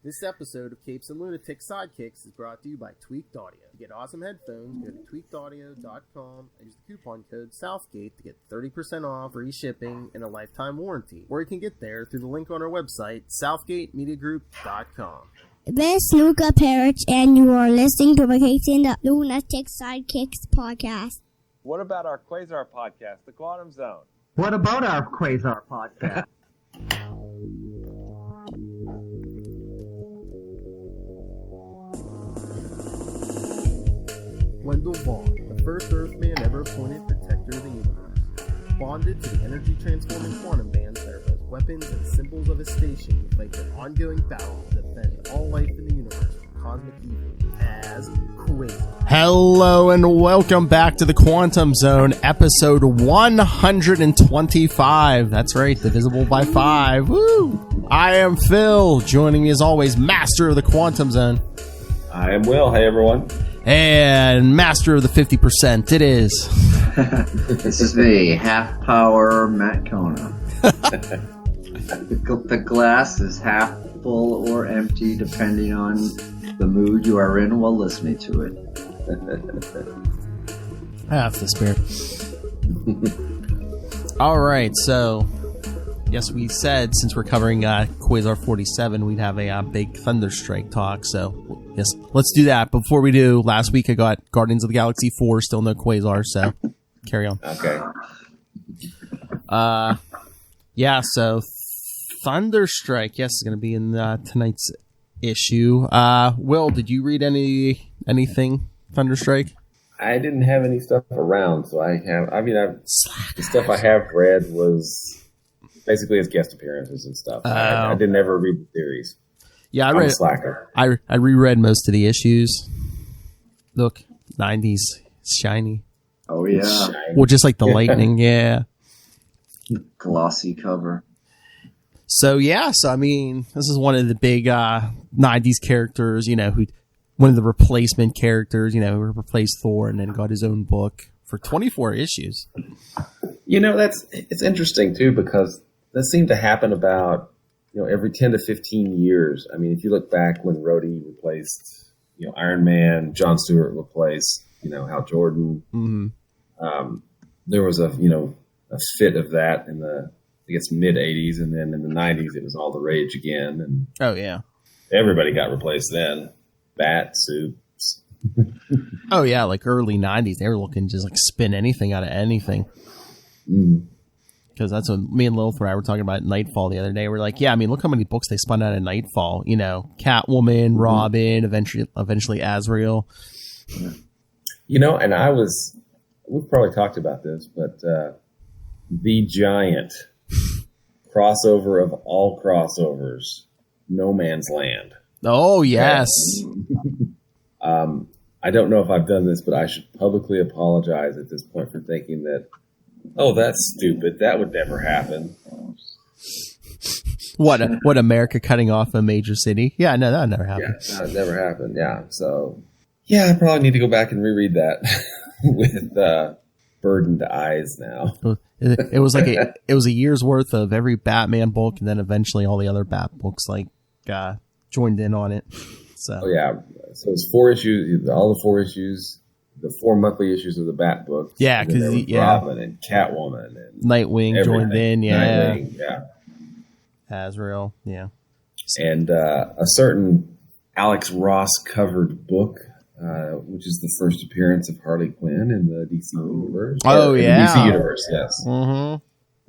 This episode of Capes and Lunatic Sidekicks is brought to you by Tweaked Audio. To get awesome headphones, go to tweakedaudio.com and use the coupon code Southgate to get 30% off, free shipping, and a lifetime warranty. Or you can get there through the link on our website, southgatemediagroup.com. This is Luca Perich, and you are listening to the Capes and the Lunatic Sidekicks podcast. What about our Quasar podcast, The Quantum Zone? What about our Quasar podcast? Wendell Vaughn, the first Earthman ever appointed protector of the universe, bonded to the energy-transforming quantum bands that are both weapons and symbols of his station, to fight an ongoing battle to defend all life in the universe from cosmic evil as Quasar. Hello and welcome back to the Quantum Zone, episode 125. That's right, divisible by 5. Woo! I am Phil. Joining me as always, master of the Quantum Zone. I am Will. Hey, everyone. And master of the 50%, it is. This is me, half power Matt Kona. The glass is half full or empty depending on the mood you are in while listening to it. Half the spirit. Alright, so yes, we said since we're covering Quasar 47, we'd have a big Thunderstrike talk, so yes, let's do that. Before we do, last week I got Guardians of the Galaxy 4, still no Quasar, so carry on. Okay. Yeah, so Thunderstrike, yes, is going to be in tonight's issue. Will, did you read anything Thunderstrike? I didn't have any stuff around, so the stuff I have read was basically his guest appearances and stuff. I didn't ever read the series. Yeah, I'm a slacker. I reread most of the issues. Look, 90s, shiny. Oh, yeah. Shiny. Well, just like the lightning, yeah. Glossy cover. So, yeah, I mean, this is one of the big 90s characters, one of the replacement characters, who replaced Thor and then got his own book for 24 issues. It's interesting, too, because that seemed to happen about, every 10 to 15 years. I mean, if you look back when Rhodey replaced, Iron Man, Jon Stewart replaced, Hal Jordan. Mm-hmm. There was a fit of that in the, I guess, mid-'80s, and then in the 90s it was all the rage again. And oh, yeah. Everybody got replaced then. Bat, Soups. Oh, yeah, like early 90s. They were looking to just like spin anything out of anything. Because that's what me and Lil Thry were talking about Nightfall the other day. We're like, yeah, I mean, look how many books they spun out of Nightfall. Catwoman, Robin, eventually Azrael. And we've probably talked about this, but the giant crossover of all crossovers, No Man's Land. Oh, yes. I don't know if I've done this, but I should publicly apologize at this point for thinking that, oh, that's stupid. That would never happen. What, America cutting off a major city? Yeah, no, that would never happen. Yeah, that never happened. Yeah, so, yeah, I probably need to go back and reread that with burdened eyes now. It was like it was a year's worth of every Batman book, and then eventually all the other Bat books joined in on it. So so it's 4 issues, all the 4 issues, the 4 monthly issues of the Bat books. Yeah, because Robin and Catwoman and Nightwing joined in. Yeah, Nightwing, yeah, Azrael, yeah, and a certain Alex Ross covered book. Which is the first appearance of Harley Quinn in the DC universe. Oh, yeah. The DC universe, yes. Mm-hmm.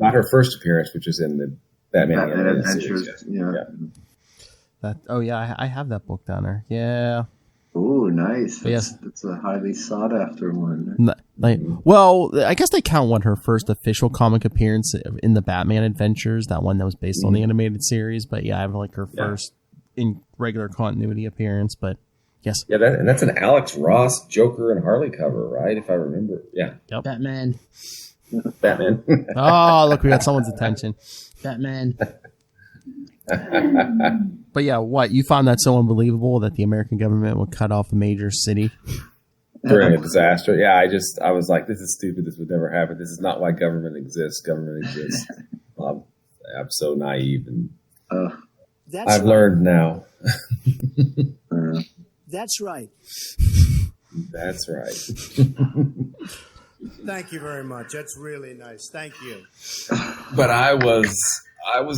Not her first appearance, which is in the Batman Adventures. series. Yeah. I have that book down there. Yeah. Oh, nice. Yes. That's a highly sought after one. Well, I guess they count her first official comic appearance in the Batman Adventures, that one that was based on the animated series. But yeah, I have like her first in regular continuity appearance, but yes. Yeah, that's an Alex Ross Joker and Harley cover, right? If I remember. Yeah. Yep. Batman. Oh, look, we got someone's attention. Batman. But yeah, what? You found that so unbelievable that the American government would cut off a major city? During a disaster. Yeah, I was like, this is stupid. This would never happen. This is not why government exists. Government exists. I'm so naive. And I've learned now. That's right. That's right. Thank you very much. That's really nice. Thank you. But I was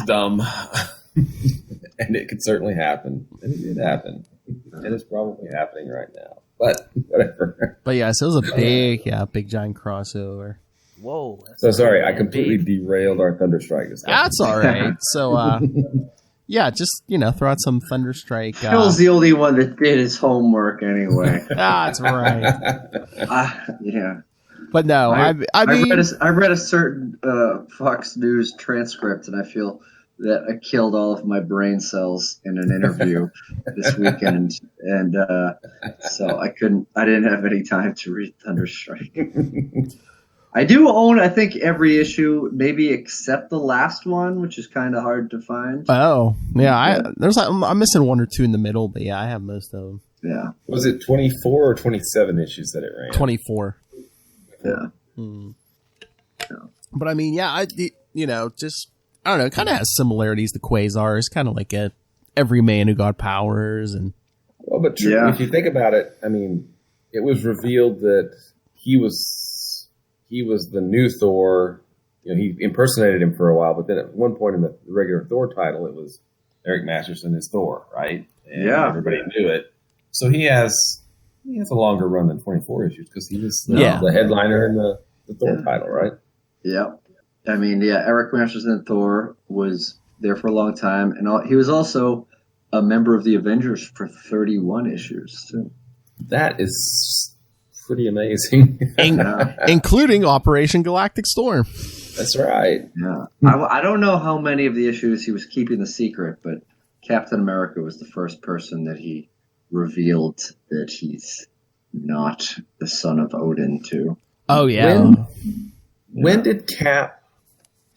dumb, and it could certainly happen, and it did happen, and it's probably happening right now. But whatever. But yeah, so it was a big giant crossover. Whoa. So sorry, I completely derailed our Thunderstrike discussion. That's all right. So, yeah, just, throw out some Thunderstrike. Phil's the only one that did his homework anyway. That's right. Yeah. But no, I mean... I read a certain Fox News transcript, and I feel that I killed all of my brain cells in an interview this weekend, and so I didn't have any time to read Thunderstrike. I do own, I think, every issue, maybe except the last one, which is kind of hard to find. Oh, yeah. I'm missing one or two in the middle, but yeah, I have most of them. Yeah. Was it 24 or 27 issues that it ran? 24. Yeah. Yeah. But I mean, yeah, just, I don't know, it kind of has similarities to Quasar. It's kind of like every man who got powers. And well, but true, if you think about it, I mean, it was revealed that he was the new Thor. He impersonated him for a while, but then at one point in the regular Thor title, it was Eric Masterson as Thor, right? And everybody knew it. So he has a longer run than 24 issues because he was the headliner in the Thor title, right? Yeah. I mean, Eric Masterson Thor was there for a long time, and he was also a member of the Avengers for 31 issues, too. That is pretty amazing. Including Operation Galactic Storm. That's right. Yeah. I don't know how many of the issues he was keeping the secret, but Captain America was the first person that he revealed that he's not the son of Odin to. Oh, yeah. When did Cap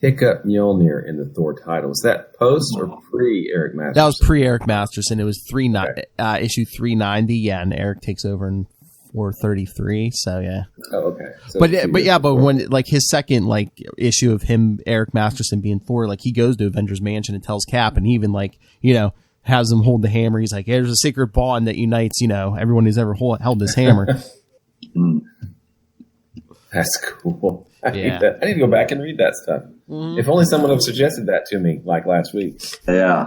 pick up Mjolnir in the Thor title? Was that post or pre-Eric Masterson? That was pre-Eric Masterson. It was issue 390, and Eric takes over in 433, so yeah. Oh, okay. So but when his second issue of him, Eric Masterson being Thor, he goes to Avengers Mansion and tells Cap, and he even has him hold the hammer. He's like, there's a secret bond that unites everyone who's ever held this hammer. That's cool. I need to go back and read that stuff. Mm-hmm. If only someone had suggested that to me last week. Yeah.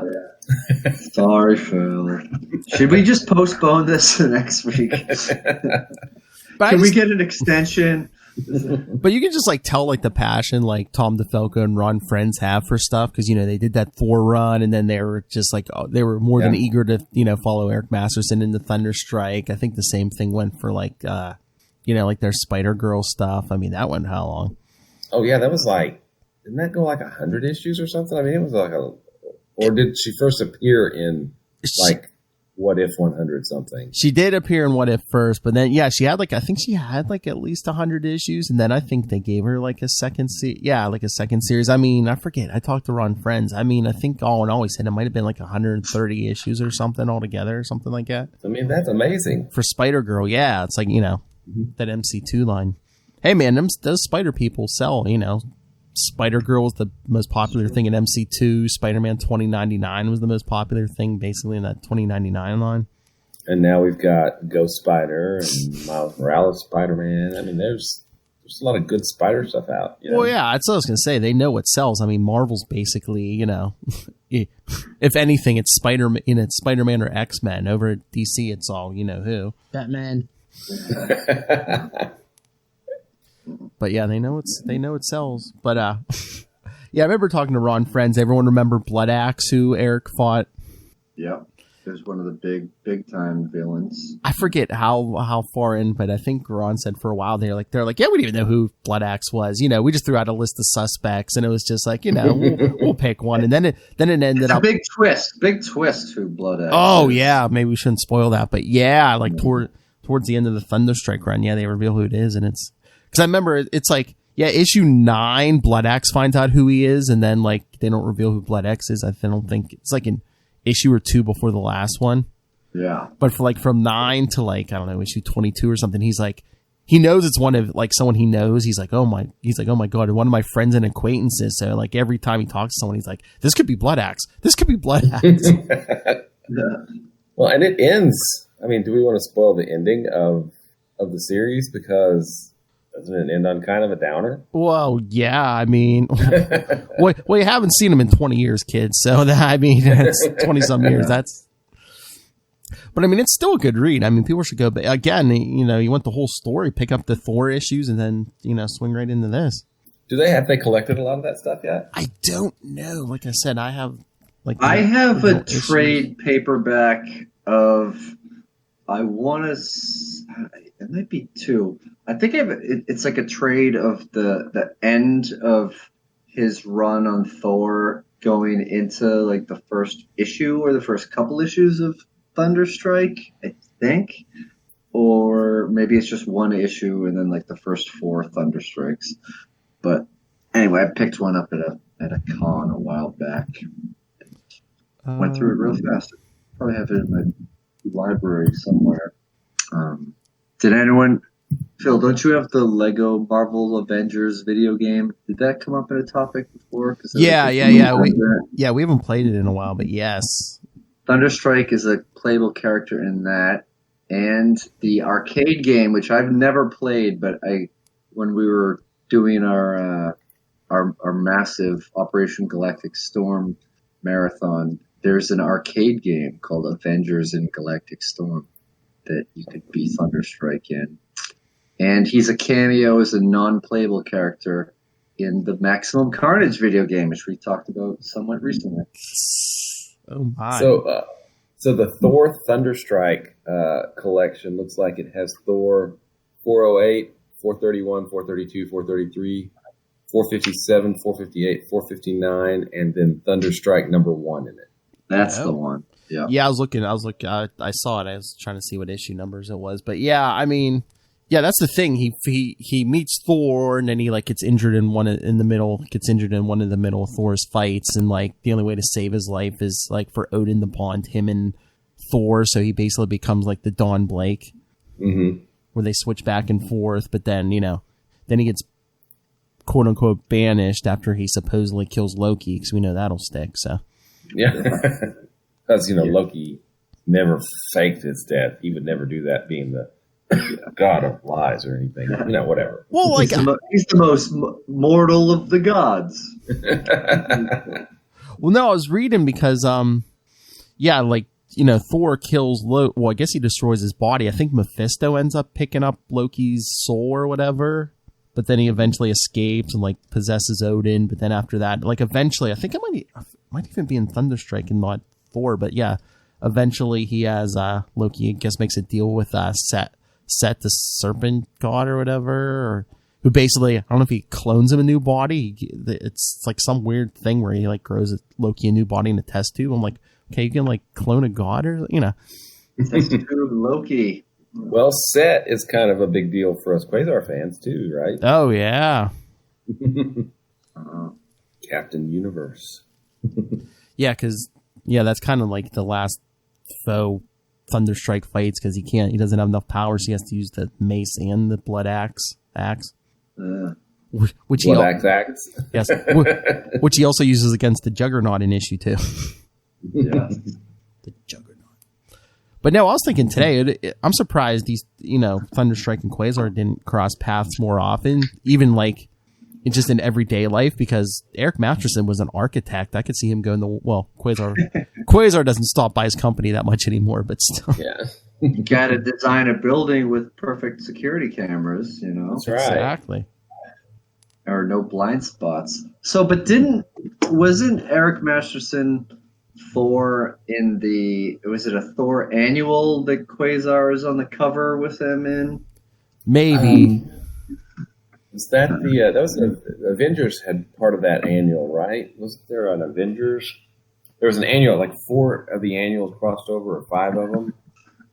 Sorry, Phil. Should we just postpone this to next week? Can we get an extension? But you can just tell the passion Tom DeFalco and Ron Friends have for stuff because they did that Thor run, and then they were just they were more than eager to follow Eric Masterson into Thunderstrike. I think the same thing went for their Spider-Girl stuff. I mean, that went how long? Oh yeah, that was didn't that go 100 issues or something? I mean, it was or did she first appear in What If 100 something? She did appear in What If first, but then she had I think she had at least 100 issues, and then I think they gave her a second a second series. I mean, I forget. I talked to Ron Friends. I mean, I think all in all, he said it might have been 130 issues or something altogether, or something like that. I mean, that's amazing for Spider-Girl. Yeah, it's that MC2 line. Hey man, those Spider people sell. Spider-Girl was the most popular thing in MC2. Spider-Man 2099 was the most popular thing, basically, in that 2099 line. And now we've got Ghost Spider and Miles Morales Spider-Man. I mean, there's a lot of good Spider stuff out. Well, yeah, that's what I was going to say. They know what sells. I mean, Marvel's basically, if anything, it's Spider-Man, it's Spider-Man or X-Men. Over at DC, it's all who. Batman. But yeah, they know it sells. But yeah, I remember talking to Ron Friends. Everyone remember Blood Axe, who Eric fought? Yeah, he was one of the big time villains. I forget how far in, but I think Ron said for a while they're like, yeah, we didn't even know who Blood Axe was. We just threw out a list of suspects, and it was just we'll pick one, and then it ended up big twist who Blood Axe. Oh yeah, maybe we shouldn't spoil that, but yeah, towards the end of the Thunderstrike run, they reveal who it is, and it's. Because I remember it's issue 9, Blood Axe finds out who he is, and then they don't reveal who Blood Axe is. I don't think it's an issue or 2 before the last one. Yeah. But for from 9 to I don't know, issue 22 or something, he's he knows it's one of someone he knows. He's oh my god, one of my friends and acquaintances. So every time he talks to someone, he's this could be Blood Axe. This could be Blood Axe. Well, and it ends. I mean, do we want to spoil the ending of the series? Because doesn't it end on kind of a downer? Well, yeah. I mean, well, you haven't seen him in 20 years, kids. So it's 20 some years. But I mean, it's still a good read. I mean, people should go. But again, you want the whole story, pick up the Thor issues, and then swing right into this. Have they collected a lot of that stuff yet? I don't know. Like I said, I have a trade paperback of. I want to. It might be 2. I think it's like a trade of the end of his run on Thor going into like the first issue or the first couple issues of Thunderstrike, I think. Or maybe it's just one issue and then like the first 4 Thunderstrikes. But anyway, I picked one up at a con a while back. Went through it real fast. Probably have it in my library somewhere. Did anyone, Phil, don't you have the Lego Marvel Avengers video game? Did that come up in a topic before? Yeah. We haven't played it in a while, but yes. Thunderstrike is a playable character in that. And the arcade game, which I've never played, but when we were doing our massive Operation Galactic Storm marathon, there's an arcade game called Avengers in Galactic Storm that you could be Thunderstrike in. And he's a cameo as a non-playable character in the Maximum Carnage video game, which we talked about somewhat recently. Oh my. So the Thor Thunderstrike collection looks like it has Thor 408, 431, 432, 433, 457, 458, 459, and then Thunderstrike #1 in it. That's the one. Yeah. Yeah, I was looking. I saw it. I was trying to see what issue numbers it was. But yeah, I mean, yeah, that's the thing. He meets Thor, and then he like gets injured in one of the middle of Thor's fights, and like the only way to save his life is like for Odin to bond him and Thor. So he basically becomes like the Don Blake, where they switch back and forth. But then then he gets quote unquote banished after he supposedly kills Loki, because we know that'll stick. So yeah. Because, Loki never faked his death. He would never do that, being the god of lies or anything. Whatever. Well, like he's the most mortal of the gods. Well, no, I was reading because, Thor kills Loki. Well, I guess he destroys his body. I think Mephisto ends up picking up Loki's soul or whatever. But then he eventually escapes and like possesses Odin. But then after that, like eventually, I think it might even be in Thunderstrike and not Thor. But yeah, eventually he has Loki. I guess makes a deal with Set the serpent god or whatever, who basically, I don't know if he clones him a new body. It's like some weird thing where he like grows Loki a new body in a test tube. I'm like, okay, you can like clone a god or Test tube Loki. Well, Set is kind of a big deal for us Quasar fans too, right? Oh yeah. Captain Universe. Yeah, because that's kind of like the last faux Thunderstrike fights, because he doesn't have enough power, so he has to use the mace and the blood axe. Which blood axe. Yes, which he also uses against the Juggernaut in issue 2. Yeah, the Juggernaut. But no, I was thinking today, I'm surprised these, Thunderstrike and Quasar didn't cross paths more often, even like just in everyday life, because Eric Masterson was an architect. I could see him going Quasar doesn't stop by his company that much anymore, but still. Yeah. You got to design a building with perfect security cameras, That's right. Exactly. Or no blind spots. So, but wasn't Eric Masterson Thor in was it a Thor annual that Quasar is on the cover with him in? Maybe. Was that the Avengers had part of that annual, right? Was there an Avengers? There was an annual, like 4 of the annuals crossed over, or 5 of them.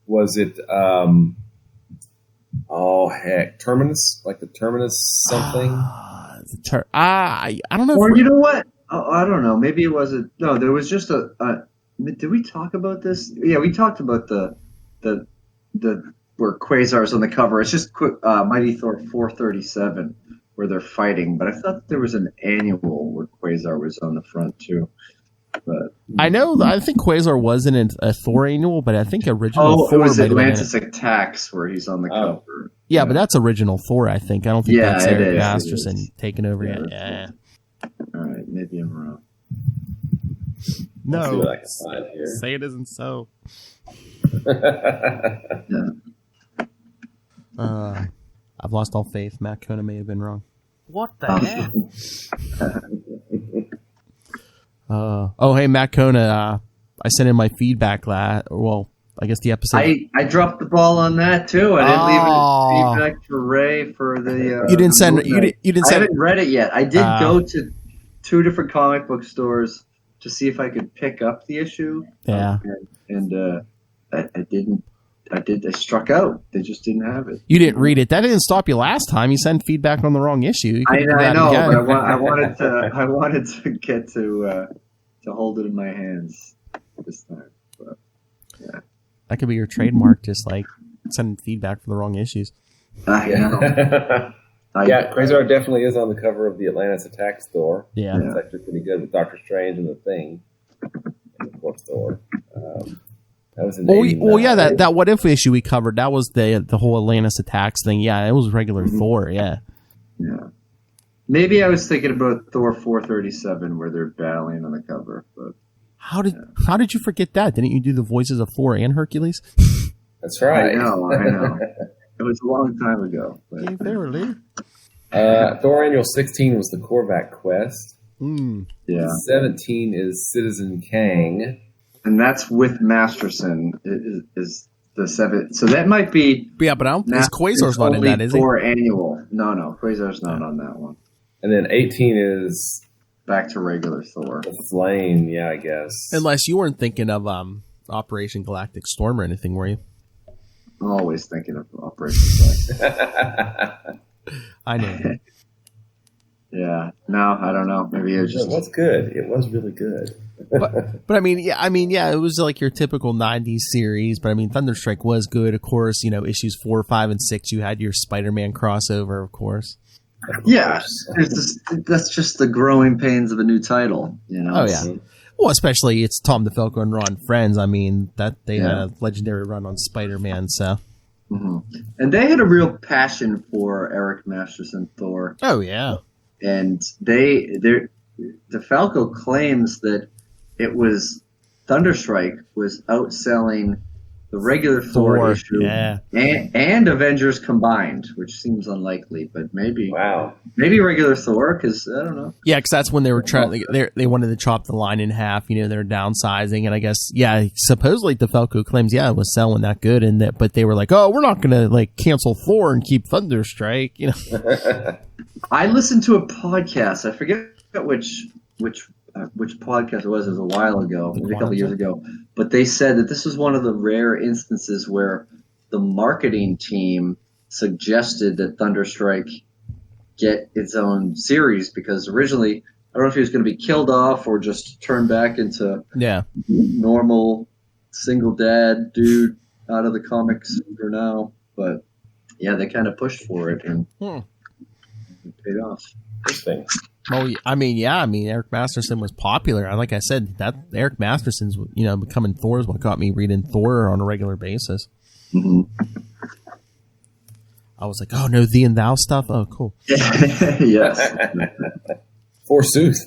Was it, Terminus? Like the Terminus something? I don't know. Or you know what? I don't know. Maybe it wasn't. No, there was just did we talk about this? Yeah, we talked about the where Quasar's on the cover. It's just Mighty Thor 437 where they're fighting. But I thought there was an annual where Quasar was on the front too. But I think Quasar wasn't a Thor annual, but I think original it Thor was might have been Atlantis Attacks where he's on the cover. Yeah, but that's original Thor, I think. I don't think that's it Eric is, Masterson taking over Yeah, yet. that's Yeah. All right, maybe I'm wrong. Let's see No. what I can find here. Say it isn't so. Yeah. I've lost all faith. Matt Kona may have been wrong. What the heck? Hey, Matt Kona, I sent in my feedback I guess the episode. I dropped the ball on that too. I didn't leave any feedback for Ray for the. You didn't send. You didn't I send. haven't read it yet. I did go to 2 different comic book stores to see if I could pick up the issue. Yeah. And I didn't. I struck out. They just didn't have it. You didn't read it. That didn't stop you last time. You sent feedback on the wrong issue. I know, again. but I wanted to get to hold it in my hands this time. But, yeah. That could be your trademark. Just like sending feedback for the wrong issues. I know. Quasar definitely is on the cover of the Atlantis Attacks Thor. Yeah. It's actually pretty good with Doctor Strange and the Thing. And of course, Thor. That was that What If issue we covered, that was the whole Atlantis Attacks thing. Yeah, it was regular Thor, yeah. Yeah. Maybe I was thinking about Thor 437 where they're battling on the cover. But How did you forget that? Didn't you do the voices of Thor and Hercules? That's right. I know. It was a long time ago. But, Thor Annual 16 was the Korvac Quest. Yeah. 17 is Citizen Kang. And that's with Masterson is the 7th. So that might be. Yeah, but Quasar's not in that, is he? Thor Annual. No, Quasar's not on that one. And then 18 is back to regular Thor. The Flame, yeah, I guess. Unless you weren't thinking of Operation Galactic Storm or anything, were you? I'm always thinking of Operation Galactic. I know. Yeah. No, I don't know. Maybe it was just. It was good. It was really good. but I mean, it was like your typical 90s series, but I mean, Thunderstrike was good. Of course, issues 4, 5, and 6, you had your Spider-Man crossover, of course. Yeah. That's just the growing pains of a new title, Oh, yeah. Well, especially it's Tom DeFalco and Ron Friends. I mean, that they had a legendary run on Spider-Man, so. Mm-hmm. And they had a real passion for Eric Masterson Thor. Oh, yeah. And DeFalco claims that it was Thunderstrike was outselling the regular Thor issue and Avengers combined, which seems unlikely, but maybe regular Thor, because I don't know. Yeah, because that's when they were trying. They wanted to chop the line in half. They were downsizing, and I guess supposedly DeFalco claims it was selling that good, but they were like, oh, we're not going to cancel Thor and keep Thunderstrike. I listened to a podcast. I forget which podcast it was. It was a while ago, maybe a couple years ago. But they said that this was one of the rare instances where the marketing team suggested that Thunderstrike get its own series, because originally, I don't know if he was going to be killed off or just turned back into normal single dad dude out of the comics for now. But yeah, they kind of pushed for it and it paid off. Interesting. Well, I mean, Eric Masterson was popular. Like I said, that Eric Masterson's, becoming Thor is what got me reading Thor on a regular basis. Mm-hmm. I was like, oh, no, thee and thou stuff? Oh, cool. Yes. Forsooth.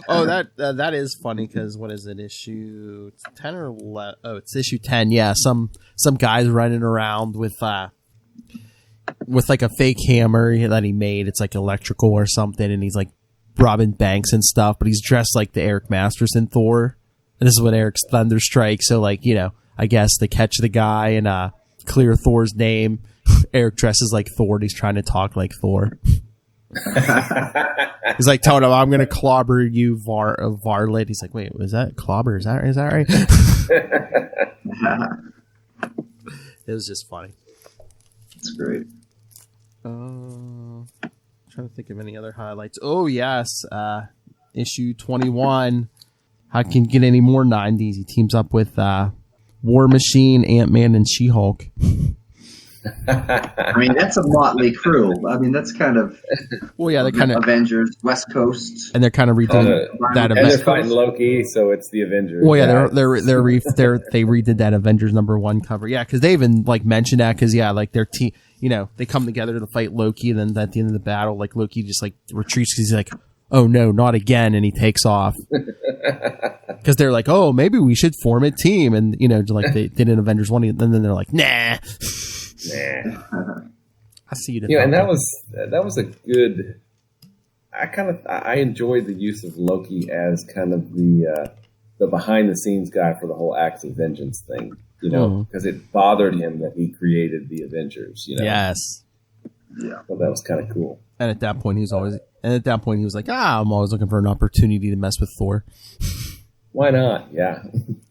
Oh, that is funny, because what is it, issue 10 or 11? Oh, it's issue 10, yeah. Some guy's running around with like a fake hammer that he made. It's like electrical or something, and he's like robbing banks and stuff, but he's dressed like the Eric Masterson Thor. And this is what Eric's Thunderstrike. So I guess to catch the guy and clear Thor's name, Eric dresses like Thor and he's trying to talk like Thor. He's like telling him, I'm going to clobber you, varlet. He's like, wait, was that clobber? Is that right? It was just funny. That's great. Trying to think of any other highlights. Oh, yes. Issue 21. How can you get any more 90s? He teams up with War Machine, Ant-Man, and She-Hulk. I mean, that's a motley crew. I mean, that's kind of Well, yeah, they're kind of Avengers, West Coast, and they're kind of redoing that. And they're fighting Loki, so it's the Avengers. Well, yeah, they redid that Avengers #1 cover. Yeah, because they even like mentioned that because like their team, they come together to fight Loki, and then at the end of the battle, like Loki just like retreats because he's like, oh no, not again, and he takes off. Because they're like, oh, maybe we should form a team, and like they did in Avengers 1, and then they're like, nah. I see you. And that was a good. I enjoyed the use of Loki as kind of the behind the scenes guy for the whole Acts of Vengeance thing. Because it bothered him that he created the Avengers. Yes. Yeah. Well, that was kind of cool. And at that point, he was like, I'm always looking for an opportunity to mess with Thor. Why not? Yeah.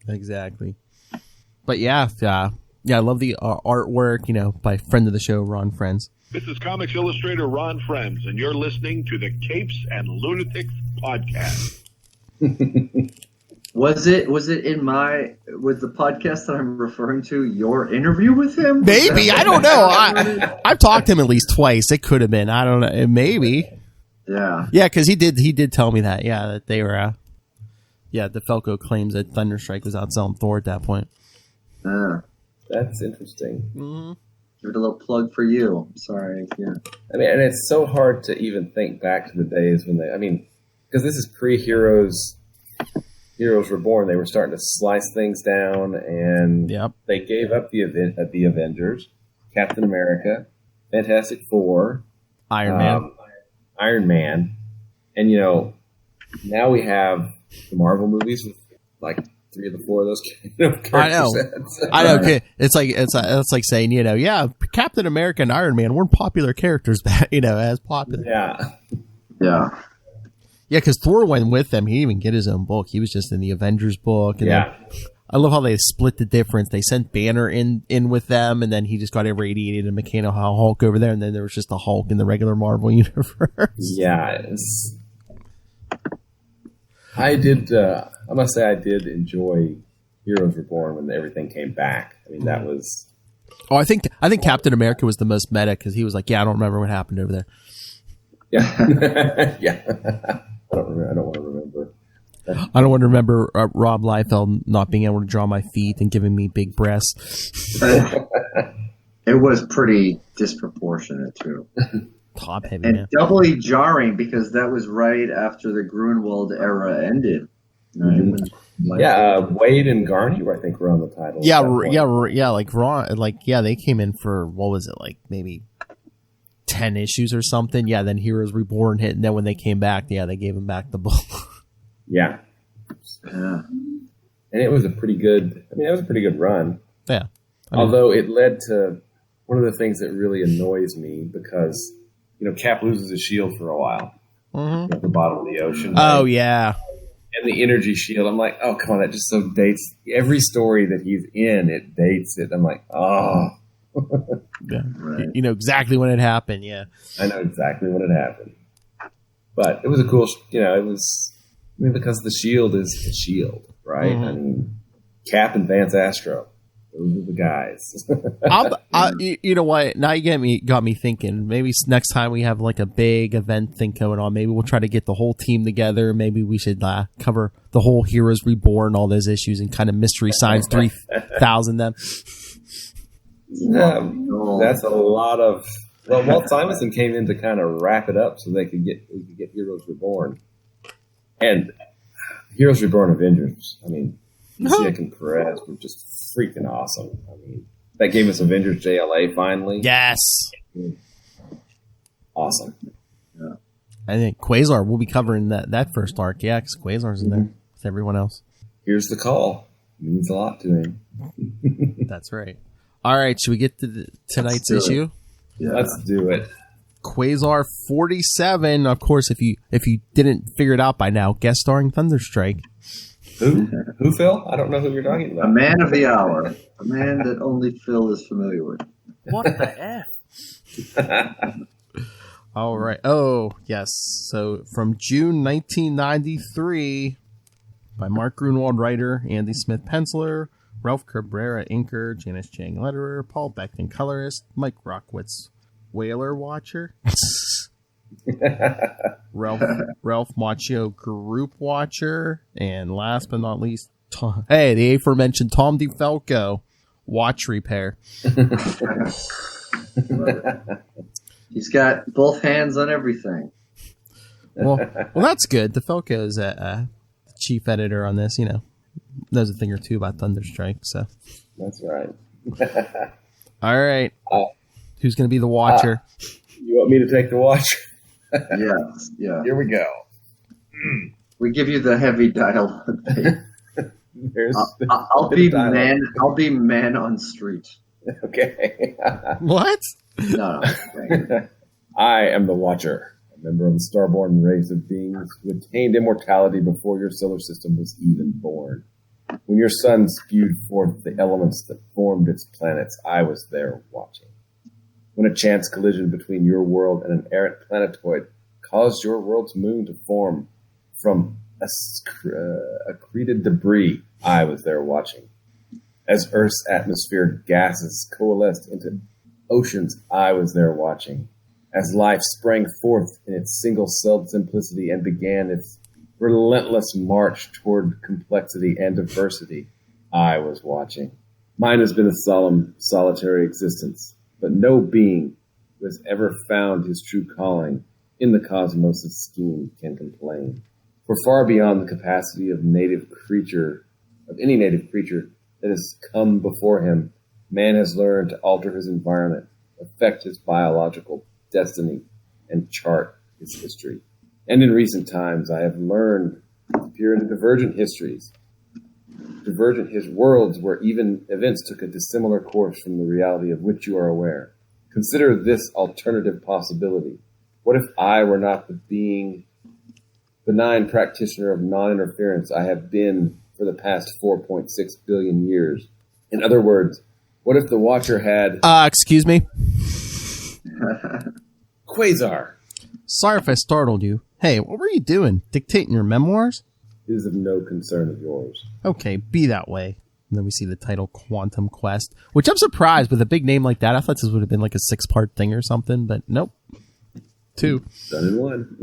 Exactly. But yeah, I love the artwork, by friend of the show, Ron Friends. This is Comics Illustrator Ron Friends, and you're listening to the Capes and Lunatics podcast. Was the podcast that I'm referring to your interview with him? Maybe. I don't know. I've talked to him at least twice. It could have been. I don't know. Maybe. Yeah. Yeah, because he did tell me that. Yeah, that they were. DeFalco claims that Thunderstrike was outselling Thor at that point. That's interesting. Mm-hmm. Give it a little plug for you. I'm sorry. Yeah. I mean, and it's so hard to even think back to the days when because this is pre-Heroes. Heroes Reborn. They were starting to slice things down, and they gave up the Avengers, Captain America, Fantastic Four, Iron Man, and now we have the Marvel movies with like 3 of the 4 of those characters. I know. It's like saying Captain America and Iron Man weren't popular characters, as popular. Yeah. Yeah, because Thor went with them. He didn't even get his own book. He was just in the Avengers book. And I love how they split the difference. They sent Banner in with them, and then he just got irradiated and became a Hulk over there, and then there was just a Hulk in the regular Marvel universe. Yeah. I must say I did enjoy Heroes Reborn when everything came back. I mean, that was... Oh, I think Captain America was the most meta, because he was like, I don't remember what happened over there. Yeah. Yeah. I don't want to remember. I don't want to remember Rob Liefeld not being able to draw my feet and giving me big breasts. It was pretty disproportionate, too. Top heavy, and man. Doubly jarring, because that was right after the Grunwald era ended. Wade and Garney, I think, were on the title. They came in for, what was it, like maybe 10 issues or something. Yeah, then Heroes Reborn hit, and then when they came back, they gave him back the book. Yeah. And it was a pretty good run. Yeah. Although it led to one of the things that really annoys me, because, Cap loses his shield for a while at the bottom of the ocean. Oh, yeah. And the energy shield, I'm like, oh, come on, that just so dates every story that he's in, it dates it. I'm like, oh. Yeah. Right. You know exactly when it happened, yeah. I know exactly when it happened. But it was a cool, because the shield is the shield, right? Mm-hmm. I mean, Cap and Vance Astro, those are the guys. You know what? Now you got me thinking. Maybe next time we have like a big event thing going on, maybe we'll try to get the whole team together. Maybe we should cover the whole Heroes Reborn, all those issues, and kind of Mystery Science 3000 them. That's a lot of. Well, Walt Simonson came in to kind of wrap it up so we could get Heroes Reborn, and Heroes Reborn Avengers. I mean, Zia and Perez were just freaking awesome. I mean, that gave us Avengers JLA finally. Yes, awesome. Yeah. I think Quasar will be covering that first arc. Yeah, because Quasar's in there with everyone else. Here's the call. It means a lot to him. That's right. All right, should we get to tonight's issue? Yeah. Let's do it. Quasar 47. Of course, if you didn't figure it out by now, guest starring Thunderstrike. Who, Phil? I don't know who you're talking about. A man of the hour. A man that only Phil is familiar with. What the F? All right. Oh, yes. So from June 1993, by Mark Grunwald, writer, Andy Smith, penciler, Ralph Cabrera, inker, Janice Chang, letterer, Paul Beckton, colorist, Mike Rockwitz, whaler watcher, Ralph Macchio, group watcher, and last but not least, the aforementioned Tom DeFalco, watch repair. He's got both hands on everything. Well, that's good. DeFalco is a chief editor on this, knows a thing or two about Thunderstrike, so. That's right. All right. Who's going to be the watcher? You want me to take the watch? Yes, yeah. Here we go. We give you the heavy dialogue. I'll be man. I'll be man on street. Okay. What? No. I am the Watcher, a member of the starborn race of beings who attained immortality before your solar system was even born. When your sun spewed forth the elements that formed its planets, I was there watching. When a chance collision between your world and an errant planetoid caused your world's moon to form from accreted debris, I was there watching. As Earth's atmosphere gases coalesced into oceans, I was there watching. As life sprang forth in its single-celled simplicity and began its relentless march toward complexity and diversity, I was watching. Mine has been a solemn, solitary existence, but no being who has ever found his true calling in the cosmos' scheme can complain. For far beyond the capacity of any native creature that has come before him, man has learned to alter his environment, affect his biological destiny, and chart his history. And in recent times, I have learned to peer into divergent histories, divergent his worlds where even events took a dissimilar course from the reality of which you are aware. Consider this alternative possibility. What if I were not the benign practitioner of non-interference I have been for the past 4.6 billion years? In other words, what if the Watcher had... Excuse me? Quasar. Sorry if I startled you. Hey, what were you doing? Dictating your memoirs? It is of no concern of yours. Okay, be that way. And then we see the title Quantum Quest, which I'm surprised with a big name like that. I thought this would have been like a 6-part thing or something, but nope. 2. Done in 1.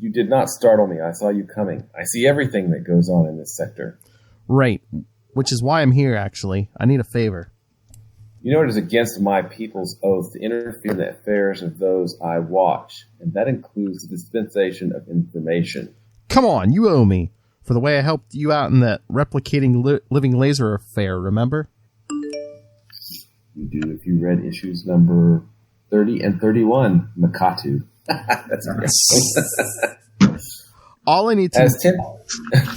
You did not startle me. I saw you coming. I see everything that goes on in this sector. Right, which is why I'm here, actually. I need a favor. You know, it is against my people's oath to interfere in the affairs of those I watch, and that includes the dispensation of information. Come on, you owe me. For the way I helped you out in that replicating living laser affair, remember? You do if you read issues number 30 and 31, Makatu. That's great. All I need to...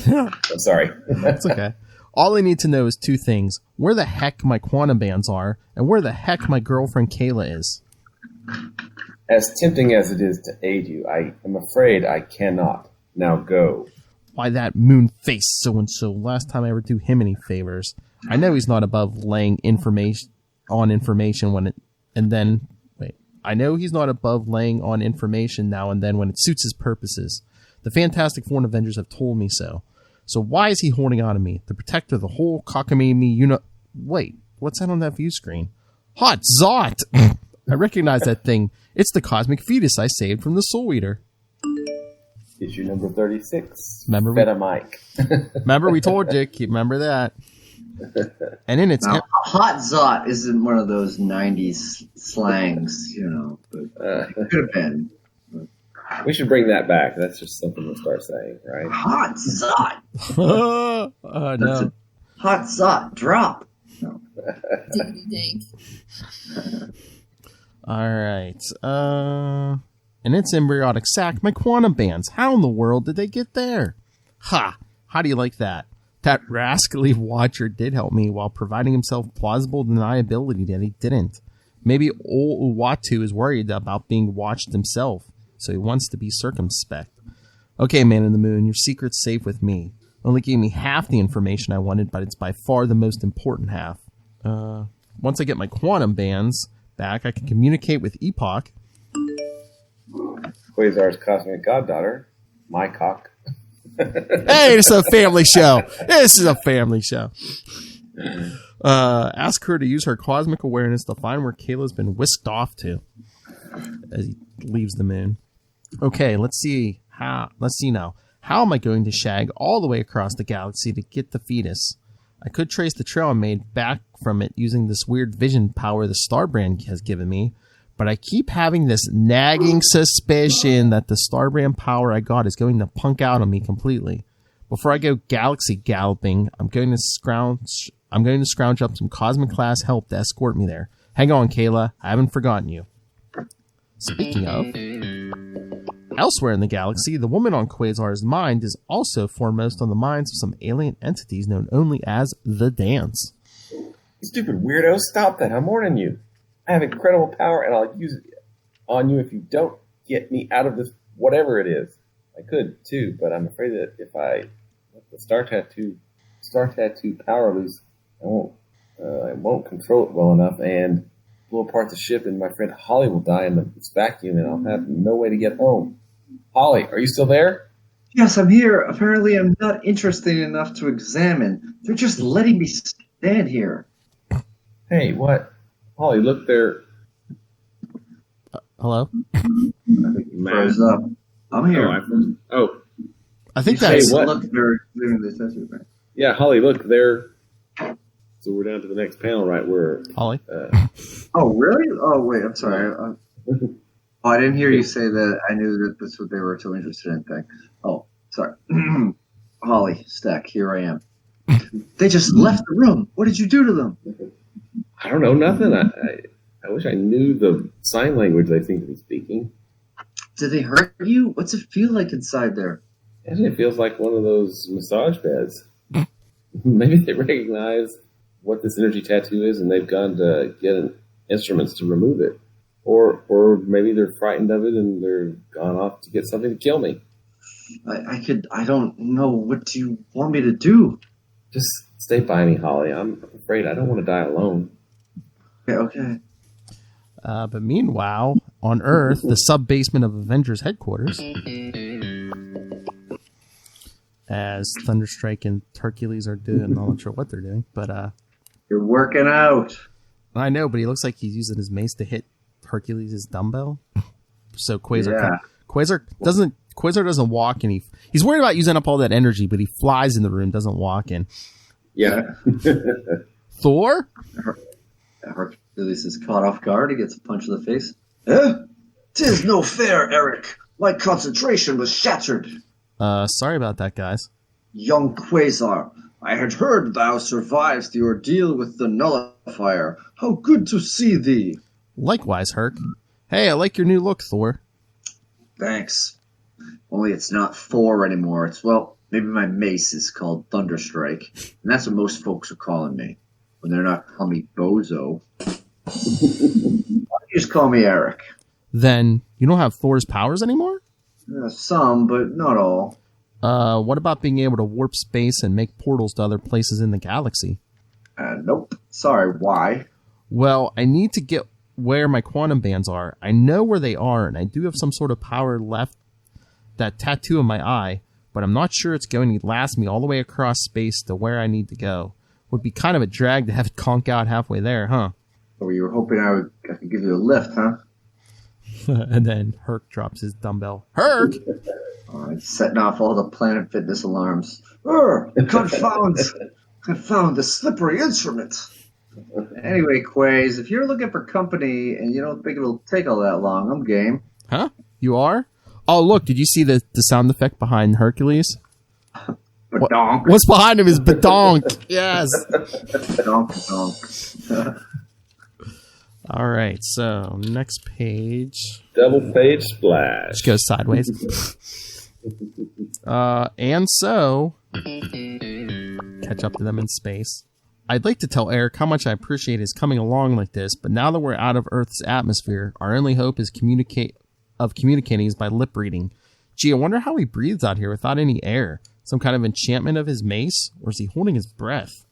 I'm sorry. That's okay. All I need to know is 2 things. Where the heck my quantum bands are, and where the heck my girlfriend Kayla is. As tempting as it is to aid you, I am afraid I cannot. Now go. Why, that moon-faced so-and-so. Last time I ever do him any favors. I know he's not above laying information when it... And then... Wait. I know he's not above laying on information now and then when it suits his purposes. The Fantastic Four and Avengers have told me so. So why is he holding on to me? The protector of the whole cockamamie Wait, what's that on that view screen? Hot Zot! I recognize that thing. It's the cosmic fetus I saved from the Soul Eater. Issue number 36. Remember Mike. Remember we told you. Remember that. And in its... Now, Hot Zot isn't one of those 90s slangs, but it could have been. We should bring that back. That's just something to start saying, right? Hot Zot! No. Hot Zot, drop! No. Dink. Alright. In its embryonic sac, my quantum bands. How in the world did they get there? Ha! How do you like that? That rascally Watcher did help me while providing himself plausible deniability that he didn't. Maybe old Uatu is worried about being watched himself, so he wants to be circumspect. Okay, Man in the Moon, your secret's safe with me. Only gave me half the information I wanted, but it's by far the most important half. Once I get my quantum bands back, I can communicate with Epoch. Quasar's cosmic goddaughter, my cock. Hey, it's a family show. This is a family show. Ask her to use her cosmic awareness to find where Kayla's been whisked off to as he leaves the moon. Okay, let's see now. How am I going to shag all the way across the galaxy to get the fetus? I could trace the trail I made back from it using this weird vision power the Starbrand has given me, but I keep having this nagging suspicion that the Starbrand power I got is going to punk out on me completely. Before I go galaxy galloping, I'm going to scrounge up some cosmic class help to escort me there. Hang on, Kayla. I haven't forgotten you. Speaking of, elsewhere in the galaxy, the woman on Quasar's mind is also foremost on the minds of some alien entities known only as the Dance. Stupid weirdo, stop that. I'm warning you. I have incredible power, and I'll use it on you if you don't get me out of this, whatever it is. I could, too, but I'm afraid that if I let the Star Tattoo power loose, I won't control it well enough, and blow apart the ship, and my friend Holly will die in this vacuum, and I'll have no way to get home. Holly, are you still there? Yes, I'm here. Apparently, I'm not interested enough to examine. They're just letting me stand here. Hey, what? Holly, look there. Hello? I think you froze up. I'm here. I think that's... Hey, what? Look, they're leaving the tattoo, right? Yeah, Holly, look, there. So we're down to the next panel, right? Where Holly? Oh, really? Oh, wait, I'm sorry. I didn't hear you say that. I knew that that's what they were so interested in. Thing. Oh, sorry. Holly, Stack, here I am. They just left the room. What did you do to them? I don't know, nothing. I wish I knew the sign language they seem to be speaking. Did they hurt you? What's it feel like inside there? Actually, it feels like one of those massage beds. Maybe they recognize what this energy tattoo is, and they've gone to get instruments to remove it. Or maybe they're frightened of it, and they're gone off to get something to kill me. I don't know. What do you want me to do? Just stay by me, Holly. I'm afraid I don't want to die alone. Okay. But meanwhile, on Earth, the sub-basement of Avengers headquarters, as Thunderstrike and Hercules are doing, I'm not sure what they're doing, but you're working out. I know, but he looks like he's using his mace to hit Hercules' dumbbell. So Quasar doesn't walk, and he's worried about using up all that energy, but he flies in the room, doesn't walk in. Yeah. Thor? Hercules is caught off guard. He gets a punch in the face. "'Tis no fair, Eric. My concentration was shattered." Sorry about that, guys. "Young Quasar, I had heard thou survived the ordeal with the nullifier. How good to see thee." Likewise, Herc. Hey, I like your new look, Thor. "Thanks. Only it's not Thor anymore. It's, well, maybe my mace is called Thunderstrike. And that's what most folks are calling me. When they're not calling me Bozo. You just call me Eric." Then you don't have Thor's powers anymore? Some, but not all. What about being able to warp space and make portals to other places in the galaxy? Nope. Sorry, why? Well, I need to get where my quantum bands are. I know where they are, and I do have some sort of power left, that tattoo in my eye, but I'm not sure it's going to last me all the way across space to where I need to go. Would be kind of a drag to have it conk out halfway there, huh? Oh, you were hoping I could give you a lift, huh? And then Herc drops his dumbbell. Herc! Setting off all the Planet Fitness alarms. Confound the slippery instrument. Anyway, Quaz, if you're looking for company and you don't think it'll take all that long, I'm game. Huh? You are? Oh, look, did you see the sound effect behind Hercules? Badonk. What's behind him is badonk. Yes. Badonk. All right, so next page. Double page splash. Just goes sideways. And so, catch up to them in space. I'd like to tell Eric how much I appreciate his coming along like this, but now that we're out of Earth's atmosphere, our only hope is communicating is by lip reading. Gee, I wonder how he breathes out here without any air. Some kind of enchantment of his mace? Or is he holding his breath?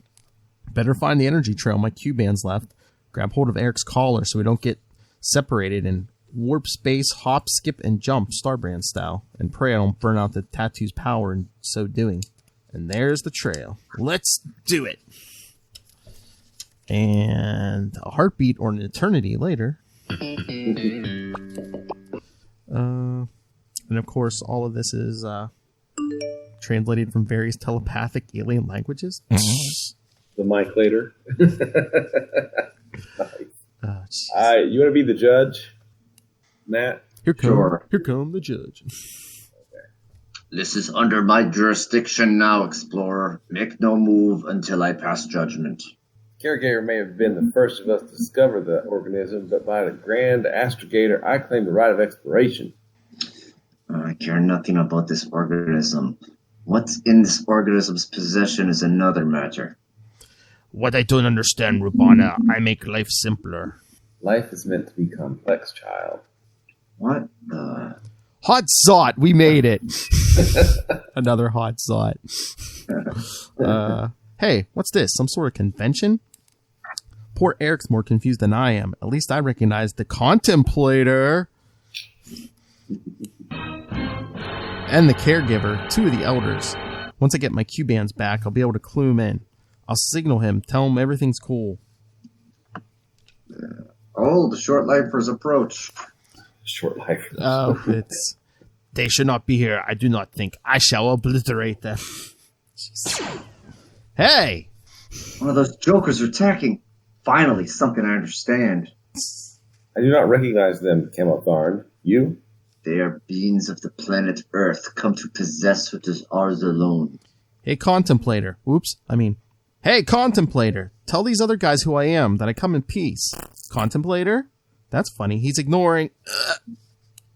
Better find the energy trail my Q-band's left. Grab hold of Eric's collar so we don't get separated and warp space, hop, skip, and jump, Starbrand style, and pray I don't burn out the tattoo's power in so doing. And there's the trail. Let's do it. And a heartbeat or an eternity later. And of course, all of this is translated from various telepathic alien languages. The mic later. Nice. All right, you want to be the judge, Matt? Here come, Sure. Here come the judge. This is under my jurisdiction now, Explorer. Make no move until I pass judgment. Caregiver may have been the first of us to discover the organism, but by the grand astrogator, I claim the right of exploration. I care nothing about this organism. What's in this organism's possession is another matter. What I don't understand, Rubana, I make life simpler. Life is meant to be complex, child. What the... Hot Zot, we made it. Another Hot Zot. Hey, what's this? Some sort of convention? Poor Eric's more confused than I am. At least I recognize the Contemplator. And the Caregiver, two of the elders. Once I get my Q-bands back, I'll be able to clue him in. I'll signal him, tell him everything's cool. Oh, the short lifers approach. Short life. Oh, it's... They should not be here. I do not think. I shall obliterate them. Hey! One of those jokers are attacking. Finally, something I understand. I do not recognize them, Cameltharn. You? They are beings of the planet Earth, come to possess what is ours alone. Hey, Contemplator. Hey, Contemplator. Tell these other guys who I am, that I come in peace. Contemplator? That's funny. He's ignoring...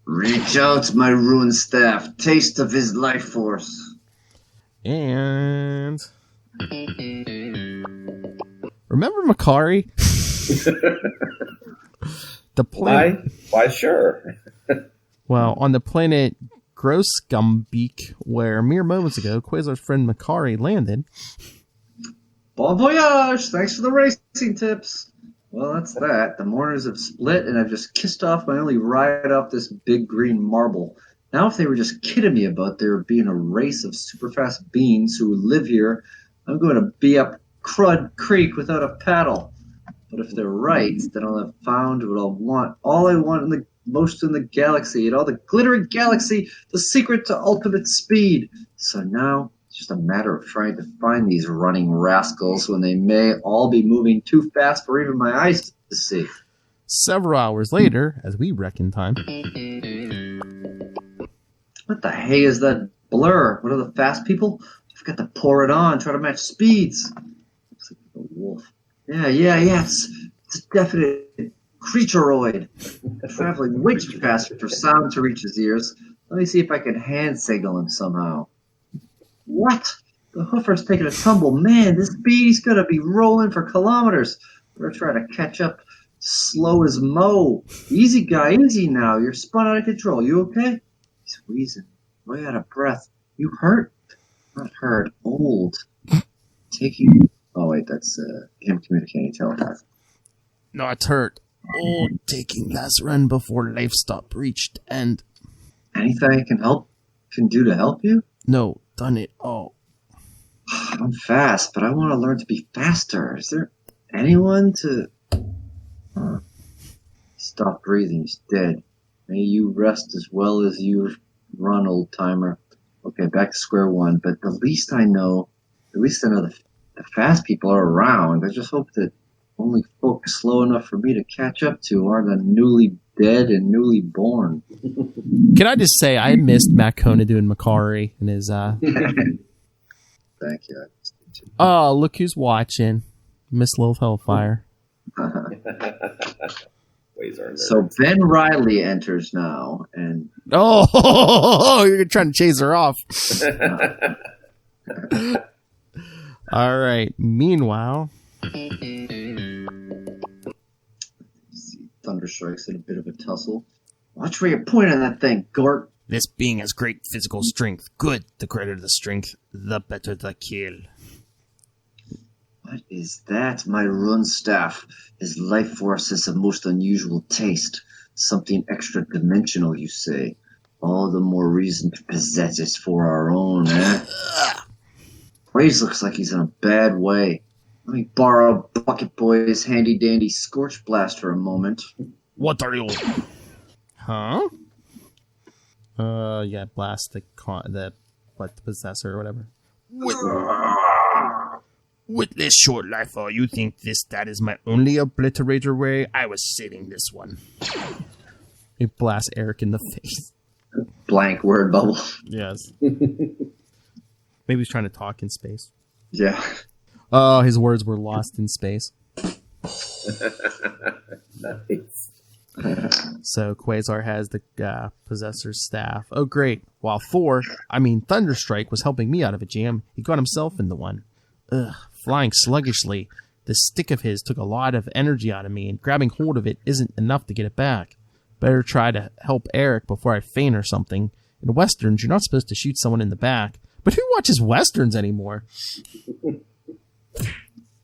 Reach out, my ruined staff. Taste of his life force. And... Remember Makari? The planet... Why, sure. Well, on the planet Grossgumbeak, where mere moments ago, Quasar's friend Makari landed... Bon voyage! Thanks for the racing tips. Well, that's that. The mourners have split, and I've just kissed off my only ride off this big green marble. Now, if they were just kidding me about there being a race of super-fast beings who live here, I'm going to be up Crud Creek without a paddle. But if they're right, then I'll have found what I'll want. All I want most in the galaxy, and all the glittering galaxy, the secret to ultimate speed. So now... it's just a matter of trying to find these running rascals when they may all be moving too fast for even my eyes to see. Several hours later, as we reckon time. What the hey is that blur? What are the fast people? I've got to pour it on, try to match speeds. Looks like a wolf. Yeah, it's a definite creatureoid. Traveling way too fast for sound to reach his ears. Let me see if I can hand signal him somehow. What? The hoofer's taking a tumble. Man, this beast's gonna be rolling for kilometers. We're trying to catch up slow as Mo. Easy, guy, easy now. You're spun out of control. You okay? He's wheezing. Way out of breath. You hurt? Not hurt. Old. Taking... oh, wait, that's him communicating telepath. Not hurt. Old, taking last run before life stop reached end. Anything I can do to help you? No, done it all. I'm fast, but I want to learn to be faster. Is there anyone to... Stop breathing. He's dead. May you rest as well as you run, old timer. Okay, back to square one. But at least I know the fast people are around. I just hope that only folk slow enough for me to catch up to are the newly dead and newly born. Can I just say I missed Matt Kona doing Makari and his Thank you. Oh, look who's watching. Miss Lil Hellfire. So Ben Riley enters now, and oh, you're trying to chase her off. All right. Meanwhile, Thunderstrike's in a bit of a tussle. Watch where you're pointing that thing, Gort. This being has great physical strength. Good. The greater the strength, the better the kill. What is that? My rune staff. His life force has a most unusual taste. Something extra-dimensional, you say? All the more reason to possess it for our own, eh? Raze looks like he's in a bad way. Let me borrow Bucket Boy's handy-dandy Scorch Blast for a moment. What are you? Huh? Yeah, blast the possessor or whatever. With this short life, you think that is my only obliterator way? I was saving this one. He blasts Eric in the face. Blank word bubble. Yes. Maybe he's trying to talk in space. Yeah. Oh, his words were lost in space. Nice. So Quasar has the possessor's staff. Oh, great. While Thunderstrike was helping me out of a jam, he got himself into one. Ugh, flying sluggishly. This stick of his took a lot of energy out of me, and grabbing hold of it isn't enough to get it back. Better try to help Eric before I faint or something. In Westerns, you're not supposed to shoot someone in the back. But who watches Westerns anymore?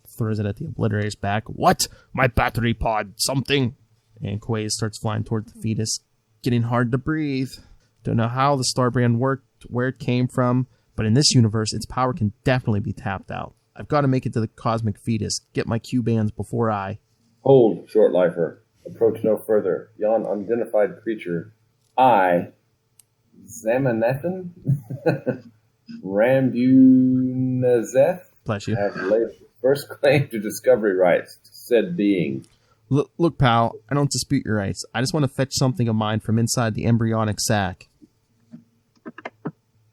Throws it at the obliterator's back. What? My battery pod, something? And Quaz starts flying toward the fetus, getting hard to breathe. Don't know how the Starbrand worked, where it came from, but in this universe, its power can definitely be tapped out. I've got to make it to the cosmic fetus, get my Q-bands before I... Hold, short lifer. Approach no further. Yon unidentified creature. I, Zamanethan, Rambunazeth, Bless you. have laid first claim to discovery rights to said being. Look, pal, I don't dispute your rights. I just want to fetch something of mine from inside the embryonic sac.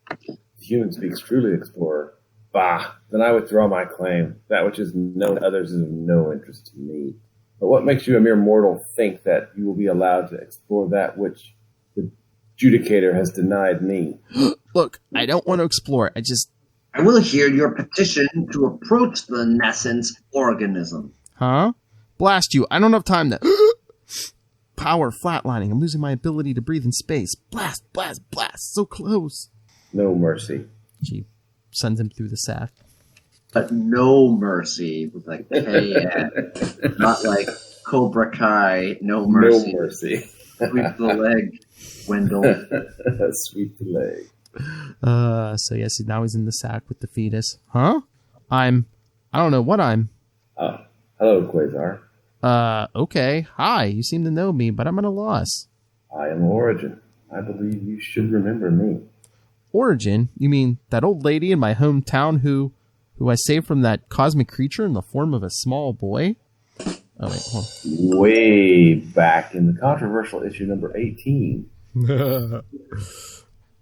The human speaks truly, explorer. Bah, then I withdraw my claim. That which is known to others is of no interest to me. But what makes you, a mere mortal, think that you will be allowed to explore that which the Judicator has denied me? Look, I don't want to explore. I will hear your petition to approach the nascent organism. Huh? Blast you. I don't have time to... Power flatlining. I'm losing my ability to breathe in space. Blast, blast, blast. So close. No mercy. She sends him through the sack. But no mercy with like K-N. Not like Cobra Kai, no mercy. No mercy. Sweep the leg, Wendell. Sweep the leg. So yes, now he's in the sack with the fetus. Huh? I don't know what I'm... Hello, Quasar. Okay. Hi, you seem to know me, but I'm at a loss. I am Origin. I believe you should remember me. Origin? You mean that old lady in my hometown who I saved from that cosmic creature in the form of a small boy? Oh, wait, hold on. Way back in the controversial issue number 18.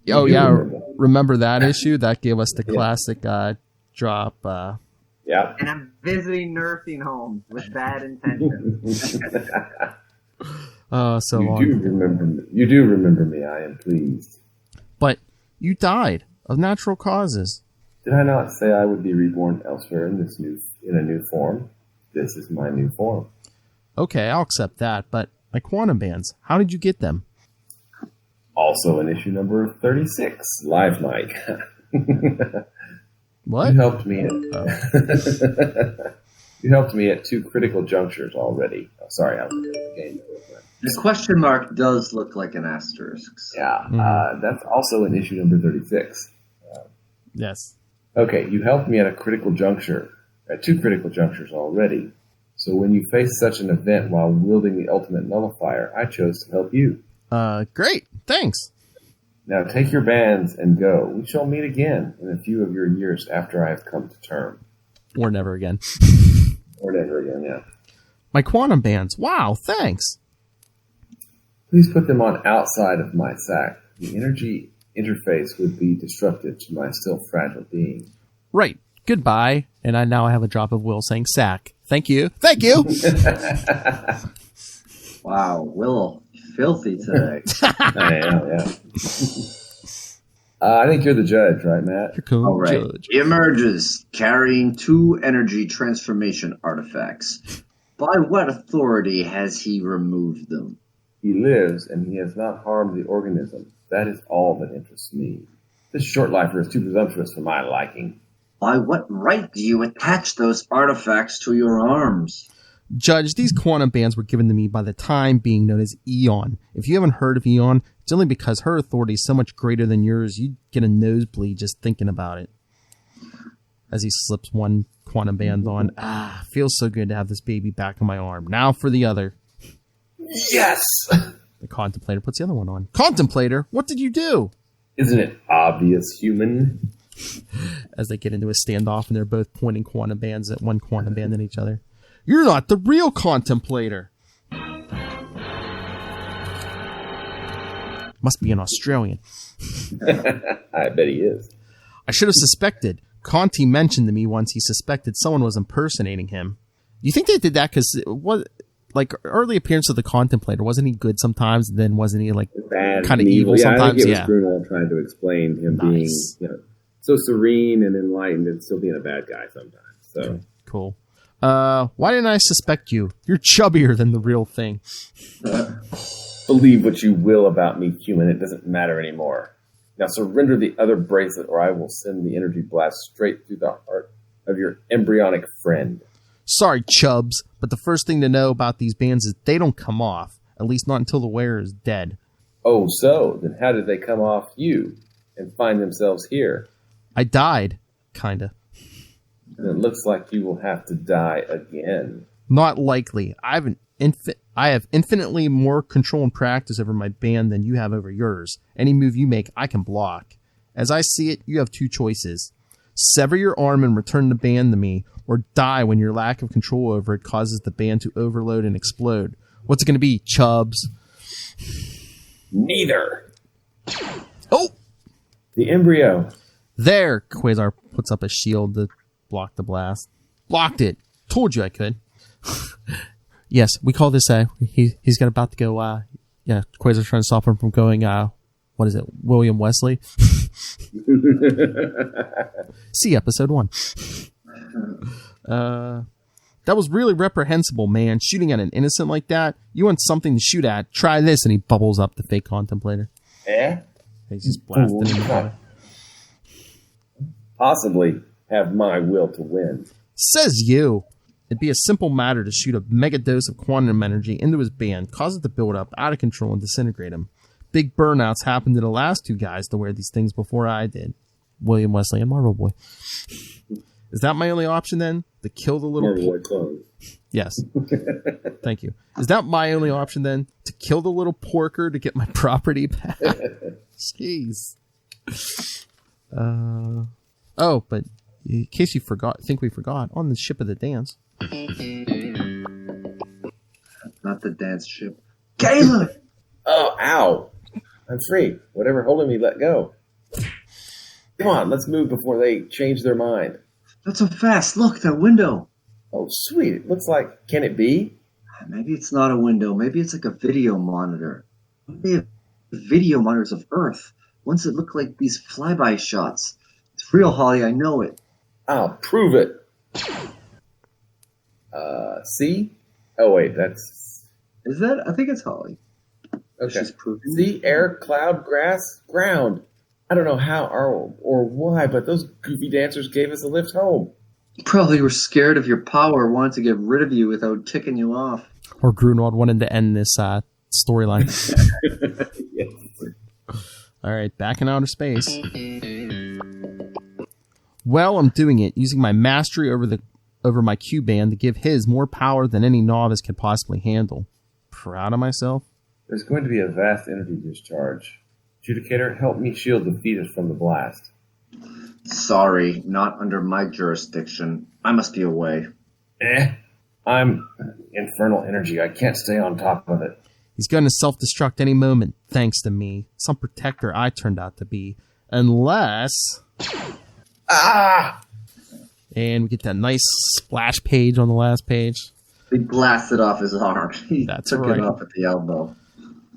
Oh, yeah, remember that issue? That gave us the classic drop. Yeah. And I'm visiting nursing homes with bad intentions. So long. You do remember me, I am pleased. But you died of natural causes. Did I not say I would be reborn elsewhere in a new form? This is my new form. Okay, I'll accept that, but my quantum bands, how did you get them? Also in issue number 36, Live Mike. What? You helped me You helped me at two critical junctures already. Oh, sorry, I was in the game. The question mark does look like an asterisk. Yeah, that's also in issue number 36. Yes. Okay, you helped me at two critical junctures already. So when you face such an event while wielding the ultimate nullifier, I chose to help you. Great. Thanks. Now take your bands and go. We shall meet again in a few of your years after I have come to term. Or never again. Or never again, yeah. My quantum bands. Wow, thanks. Please put them on outside of my sac. The energy interface would be destructive to my still fragile being. Right. Goodbye. And I now have a drop of Will saying sack. Thank you. Thank you. Wow, Will, filthy today. I am, yeah. I think you're the judge, right, Matt? All right. Judge. He emerges carrying two energy transformation artifacts. By what authority has he removed them? He lives, and he has not harmed the organism. That is all that interests me. This short lifer is too presumptuous for my liking. By what right do you attach those artifacts to your arms? Judge, these quantum bands were given to me by the time being known as Eon. If you haven't heard of Eon, it's only because her authority is so much greater than yours, you'd get a nosebleed just thinking about it. As he slips one quantum band on. Feels so good to have this baby back on my arm. Now for the other. Yes! The contemplator puts the other one on. Contemplator, what did you do? Isn't it obvious, human? As they get into a standoff and they're both pointing quantum bands at one quantum band at each other. You're not the real contemplator. Must be an Australian. I bet he is. I should have suspected. Conti mentioned to me once he suspected someone was impersonating him. Do you think they did that because what, like early appearance of the Contemplator, wasn't he good sometimes? And then wasn't he like kind of evil sometimes? I think it was Grunwald trying to explain him being so serene and enlightened and still being a bad guy sometimes. So okay, cool. Why didn't I suspect you? You're chubbier than the real thing. Believe what you will about me, human. It doesn't matter anymore. Now surrender the other bracelet or I will send the energy blast straight through the heart of your embryonic friend. Sorry, chubs, but the first thing to know about these bands is they don't come off, at least not until the wearer is dead. Oh, so? Then how did they come off you and find themselves here? I died, kinda. And it looks like you will have to die again. Not likely. I have infinitely more control and practice over my band than you have over yours. Any move you make, I can block. As I see it, you have two choices. Sever your arm and return the band to me, or die when your lack of control over it causes the band to overload and explode. What's it going to be, chubs? Neither. Oh! The embryo. There! Quasar puts up a shield to block the blast. Blocked it! Told you I could. Yes, we call this he's got about to go, Quasar's trying to stop him from going, what is it, William Wesley? See episode 1. That was really reprehensible, man. Shooting at an innocent like that. You want something to shoot at, try this, and he bubbles up the fake contemplator. Yeah? He's just blasting him in the body. Possibly have my will to win. Says you. It'd be a simple matter to shoot a mega dose of quantum energy into his band, cause it to build up out of control and disintegrate him. Big burnouts happened to the last two guys to wear these things before I did. William Wesley and Marvel Boy. Is that my only option then? To kill the little... Marvel Boy clone. Yes. Thank you. Is that my only option then? To kill the little porker to get my property back? Jeez. Oh, but in case you think we forgot, on the ship of the dance... Not the dance ship. Caleb! Oh, ow. I'm free. Whatever holding me, let go. Come on, let's move before they change their mind. Not so fast. Look, that window. Oh, sweet. It looks like... Can it be? Maybe it's not a window. Maybe it's like a video monitor. Maybe have video monitors of Earth. Ones that look like these flyby shots. It's real, Holly. I know it. I'll prove it. See? Oh, wait, that's... Is that? I think it's Holly. Okay. She's proving Sea, air, cloud, grass, ground. I don't know how or why, but those goofy dancers gave us a lift home. Probably were scared of your power, wanted to get rid of you without ticking you off. Or Grunwald wanted to end this storyline. Yes. All right, back in outer space. Well, I'm doing it, using my mastery over my Q-band to give his more power than any novice could possibly handle. Proud of myself? There's going to be a vast energy discharge. Judicator, help me shield the fetus from the blast. Sorry, not under my jurisdiction. I must be away. I'm infernal energy. I can't stay on top of it. He's going to self-destruct any moment, thanks to me. Some protector I turned out to be. Unless... Ah! And we get that nice splash page on the last page. He blasted off his arm. He That's took right. it off at the elbow.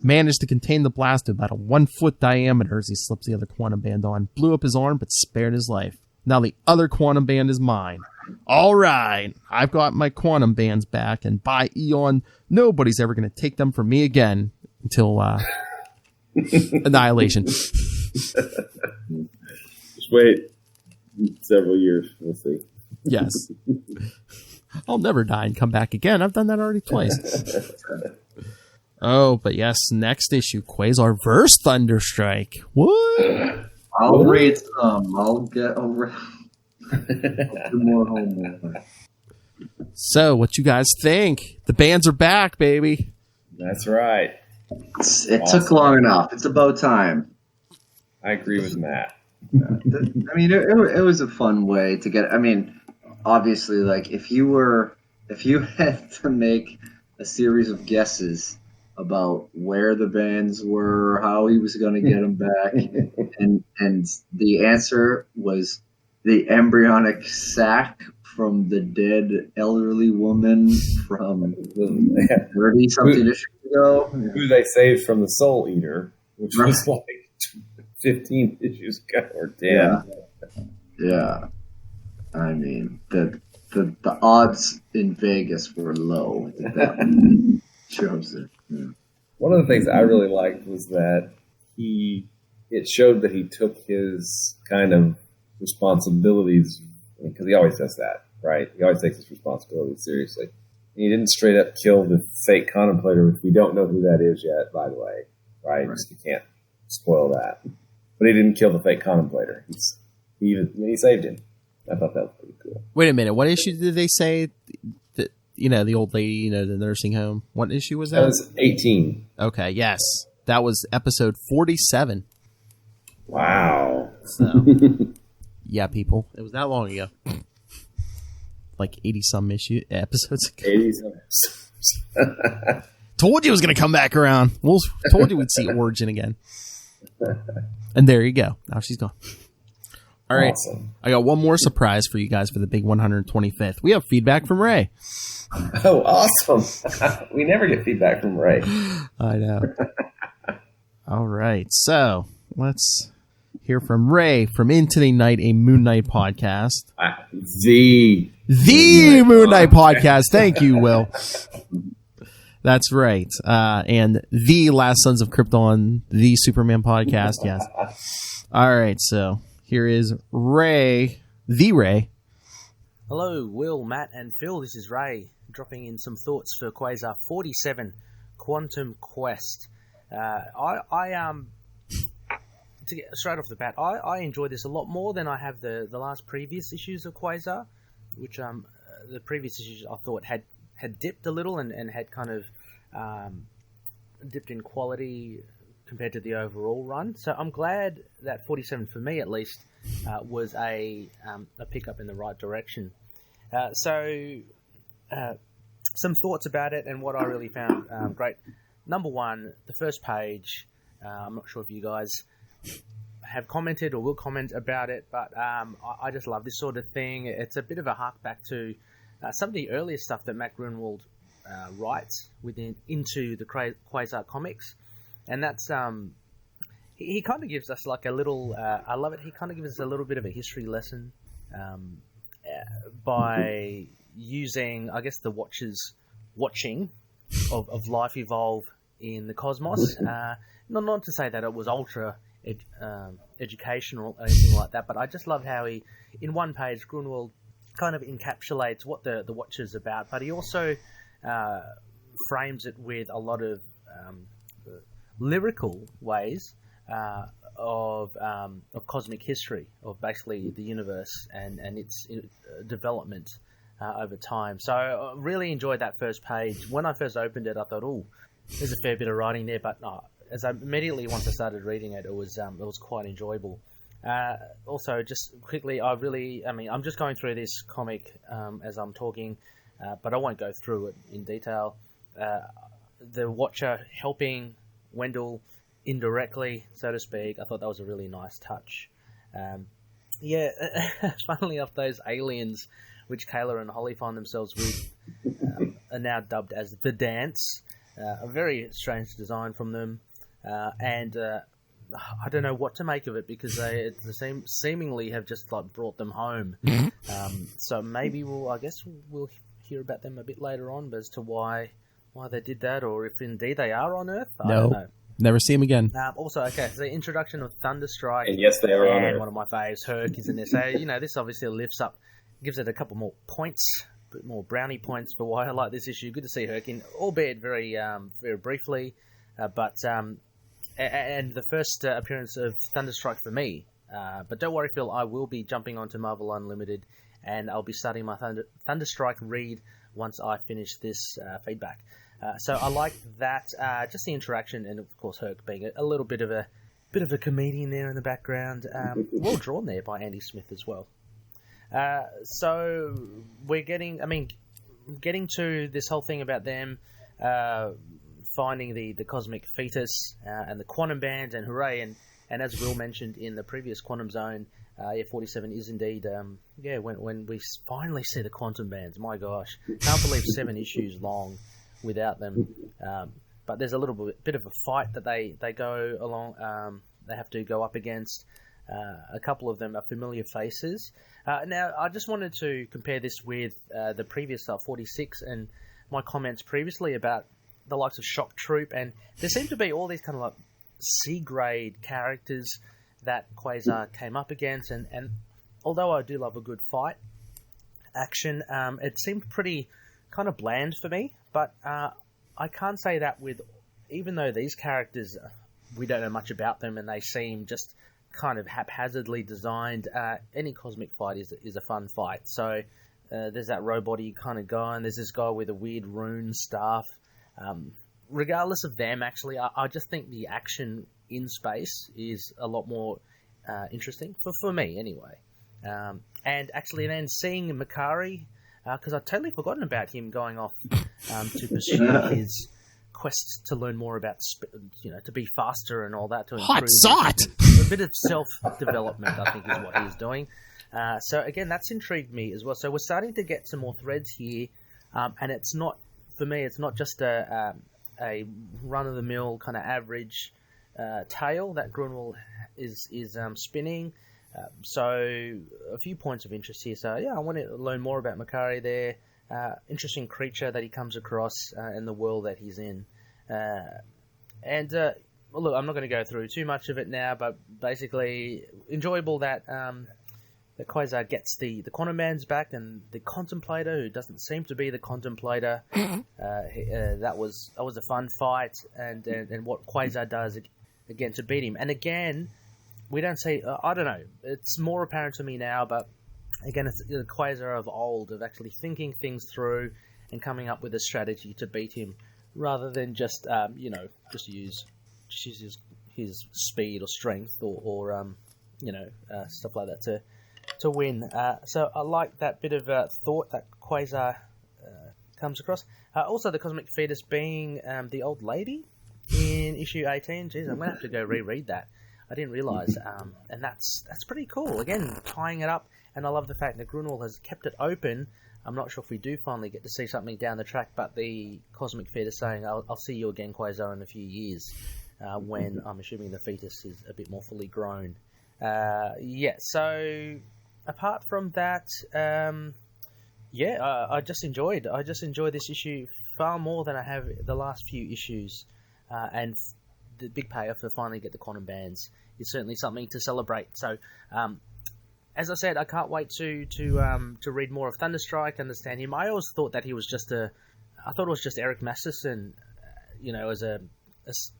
Managed to contain the blast to about a 1-foot diameter as he slips the other quantum band on. Blew up his arm, but spared his life. Now the other quantum band is mine. All right, I've got my quantum bands back, and by Eon, nobody's ever going to take them from me again until annihilation. Just wait several years. We'll see. Yes. I'll never die and come back again. I've done that already twice. Oh, but yes, next issue, Quasar versus Thunderstrike. What? I'll read some. I'll do more homework. So, what you guys think? The bands are back, baby. That's right. It took long enough. It's about time. I agree with Matt. I mean, it was a fun way to get. I mean, obviously, like if you had to make a series of guesses about where the bands were, how he was going to get them back, and the answer was the embryonic sac from the dead elderly woman from 30-something issues ago. Who they saved from the Soul Eater, which was like 15 issues ago or 10. Yeah. I mean, the odds in Vegas were low. That shows it. Yeah. One of the things I really liked was that it showed that he took his kind of responsibilities, because he always does that, right? He always takes his responsibilities seriously. And he didn't straight up kill the fake contemplator, which we don't know who that is yet, by the way, right? Just, you can't spoil that. But he didn't kill the fake contemplator. He saved him. I thought that was pretty cool. Wait a minute. What issue did they say that, the old lady, the nursing home? What issue was that? That was 18. Okay, yes. That was episode 47. Wow. So, yeah, people. It was that long ago. Like 80-some episodes ago. 80-some. Told you it was going to come back around. Told you we'd see Origin again. And there you go. Now she's gone. All right. Awesome. I got one more surprise for you guys for the big 125th. We have feedback from Ray. Oh, awesome. We never get feedback from Ray. I know. All right. So let's hear from Ray from Into the Night, a Moon Knight podcast. The Moon Knight podcast. Thank you, Will. That's right. And the Last Sons of Krypton, the Superman podcast. Yes. All right. So here is Ray, the Ray. Hello, Will, Matt, and Phil. This is Ray, dropping in some thoughts for Quasar 47, Quantum Quest. To get straight off the bat, I enjoy this a lot more than I have the last previous issues of Quasar, which the previous issues I thought had dipped a little and had kind of dipped in quality compared to the overall run. So I'm glad that 47, for me at least, was a pickup in the right direction. So some thoughts about it and what I really found great. Number one, the first page. I'm not sure if you guys have commented or will comment about it, but I just love this sort of thing. It's a bit of a hark back to some of the earlier stuff that Matt Grunwald writes into the Quasar comics, and that's he kind of gives us like a little. I love it. He kind of gives us a little bit of a history lesson by using, I guess, the Watcher's watching of life evolve in the cosmos. Not to say that it was ultra educational or anything like that, but I just love how he, in one page, Grunwald kind of encapsulates what the Watcher's about, but he also frames it with a lot of lyrical ways of cosmic history, of basically the universe and its development over time. So I really enjoyed that first page. When I first opened it, I thought, oh, there's a fair bit of writing there, but as I immediately, once I started reading it, it was quite enjoyable. Also, just quickly, I'm just going through this comic as I'm talking, but I won't go through it in detail. The Watcher helping Wendell indirectly, so to speak, I thought that was a really nice touch. Funnily enough, those aliens, which Kayla and Holly find themselves with, are now dubbed as the Dance. A very strange design from them, and I don't know what to make of it, because they seemingly have just like brought them home. So maybe we'll hear about them a bit later on, but as to why they did that, or if indeed they are on Earth, I don't know. Never see him again. Also, okay, so the introduction of Thunderstrike, and yes, they are on Earth. One of my faves, Herc, is in there. So this obviously gives it a couple more points bit more brownie points for why I like this issue. Good to see Herkin, albeit very briefly, and the first appearance of Thunderstrike for me. But don't worry, Phil, I will be jumping onto Marvel Unlimited, and I'll be starting my Thunderstrike read once I finish this feedback. So I like that, just the interaction, and of course Herc being a little bit of a comedian there in the background. Well drawn there by Andy Smith as well. So we're getting to this whole thing about them finding the cosmic fetus and the quantum bands, and hooray! And as Will mentioned in the previous Quantum Zone, 47 is indeed when we finally see the quantum bands. My gosh, can't believe 7 issues long without them. But there's a little bit of a fight that they go along. They have to go up against. A couple of them are familiar faces. Now, I just wanted to compare this with the previous 46 and my comments previously about the likes of Shock Troop, and there seem to be all these kind of like C-grade characters that Quasar came up against, and although I do love a good fight action, it seemed pretty kind of bland for me, but I can't say that with, even though these characters, we don't know much about them and they seem just kind of haphazardly designed, any cosmic fight is a fun fight. So there's that robot-y kind of guy, and there's this guy with a weird rune staff. Regardless of them, actually, I just think the action in space is a lot more interesting, for me anyway. And actually then seeing Makari, because I'd totally forgotten about him going off to pursue his quest to learn more about, to be faster and all that. To improve a bit of self-development, I think, is what he's doing. So again, that's intrigued me as well. So we're starting to get some more threads here, and it's not, for me, it's not just a run-of-the-mill kind of average tale that Grunwald is spinning. So a few points of interest here. So yeah, I want to learn more about Makari there. Interesting creature that he comes across in the world that he's in. And look, I'm not going to go through too much of it now, but basically enjoyable that that Quasar gets the quantum bands back, and the Contemplator, who doesn't seem to be the Contemplator. That was a fun fight, and what Quasar does again to beat him. And again, we don't see. I don't know. It's more apparent to me now, but again, it's the Quasar of old, of actually thinking things through and coming up with a strategy to beat him, rather than just use his speed or strength or stuff like that to win. So I like that bit of thought that Quasar comes across. Also, the cosmic fetus being the old lady in issue 18. Jeez, I'm going to have to go reread that. I didn't realise. And that's pretty cool. Again, tying it up, and I love the fact that Grunwald has kept it open. I'm not sure if we do finally get to see something down the track, but the cosmic fetus saying, I'll see you again, Quasar, in a few years, when I'm assuming the fetus is a bit more fully grown. So apart from that, I just enjoyed this issue far more than I have the last few issues, and the big payoff to finally get the quantum bands is certainly something to celebrate. So, as I said, I can't wait to read more of Thunderstrike, understand him. I always thought that he was just Eric Masterson, as a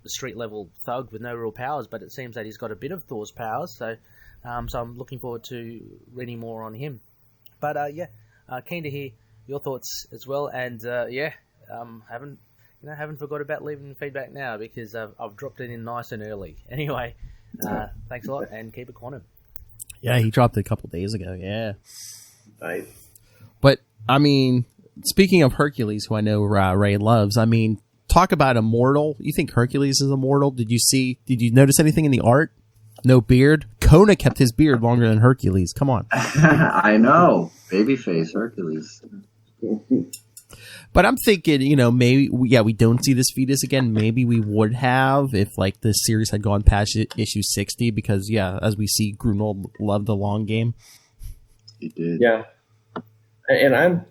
street level thug with no real powers, but it seems that he's got a bit of Thor's powers. So I'm looking forward to reading more on him. But keen to hear your thoughts as well. And haven't forgot about leaving feedback now, because I've dropped it in nice and early. Anyway, thanks a lot, and keep it quantum. Yeah, he dropped it a couple days ago. Yeah, nice. But I mean, speaking of Hercules, who I know Ray loves, I mean, talk about immortal. You think Hercules is immortal? Did you notice anything in the art? No beard. Kona kept his beard longer than Hercules. Come on. I know, babyface Hercules. But I'm thinking, maybe, we don't see this fetus again. Maybe we would have if, like, the series had gone past issue 60, because, as we see, Grunwald loved the long game. He did. Yeah. And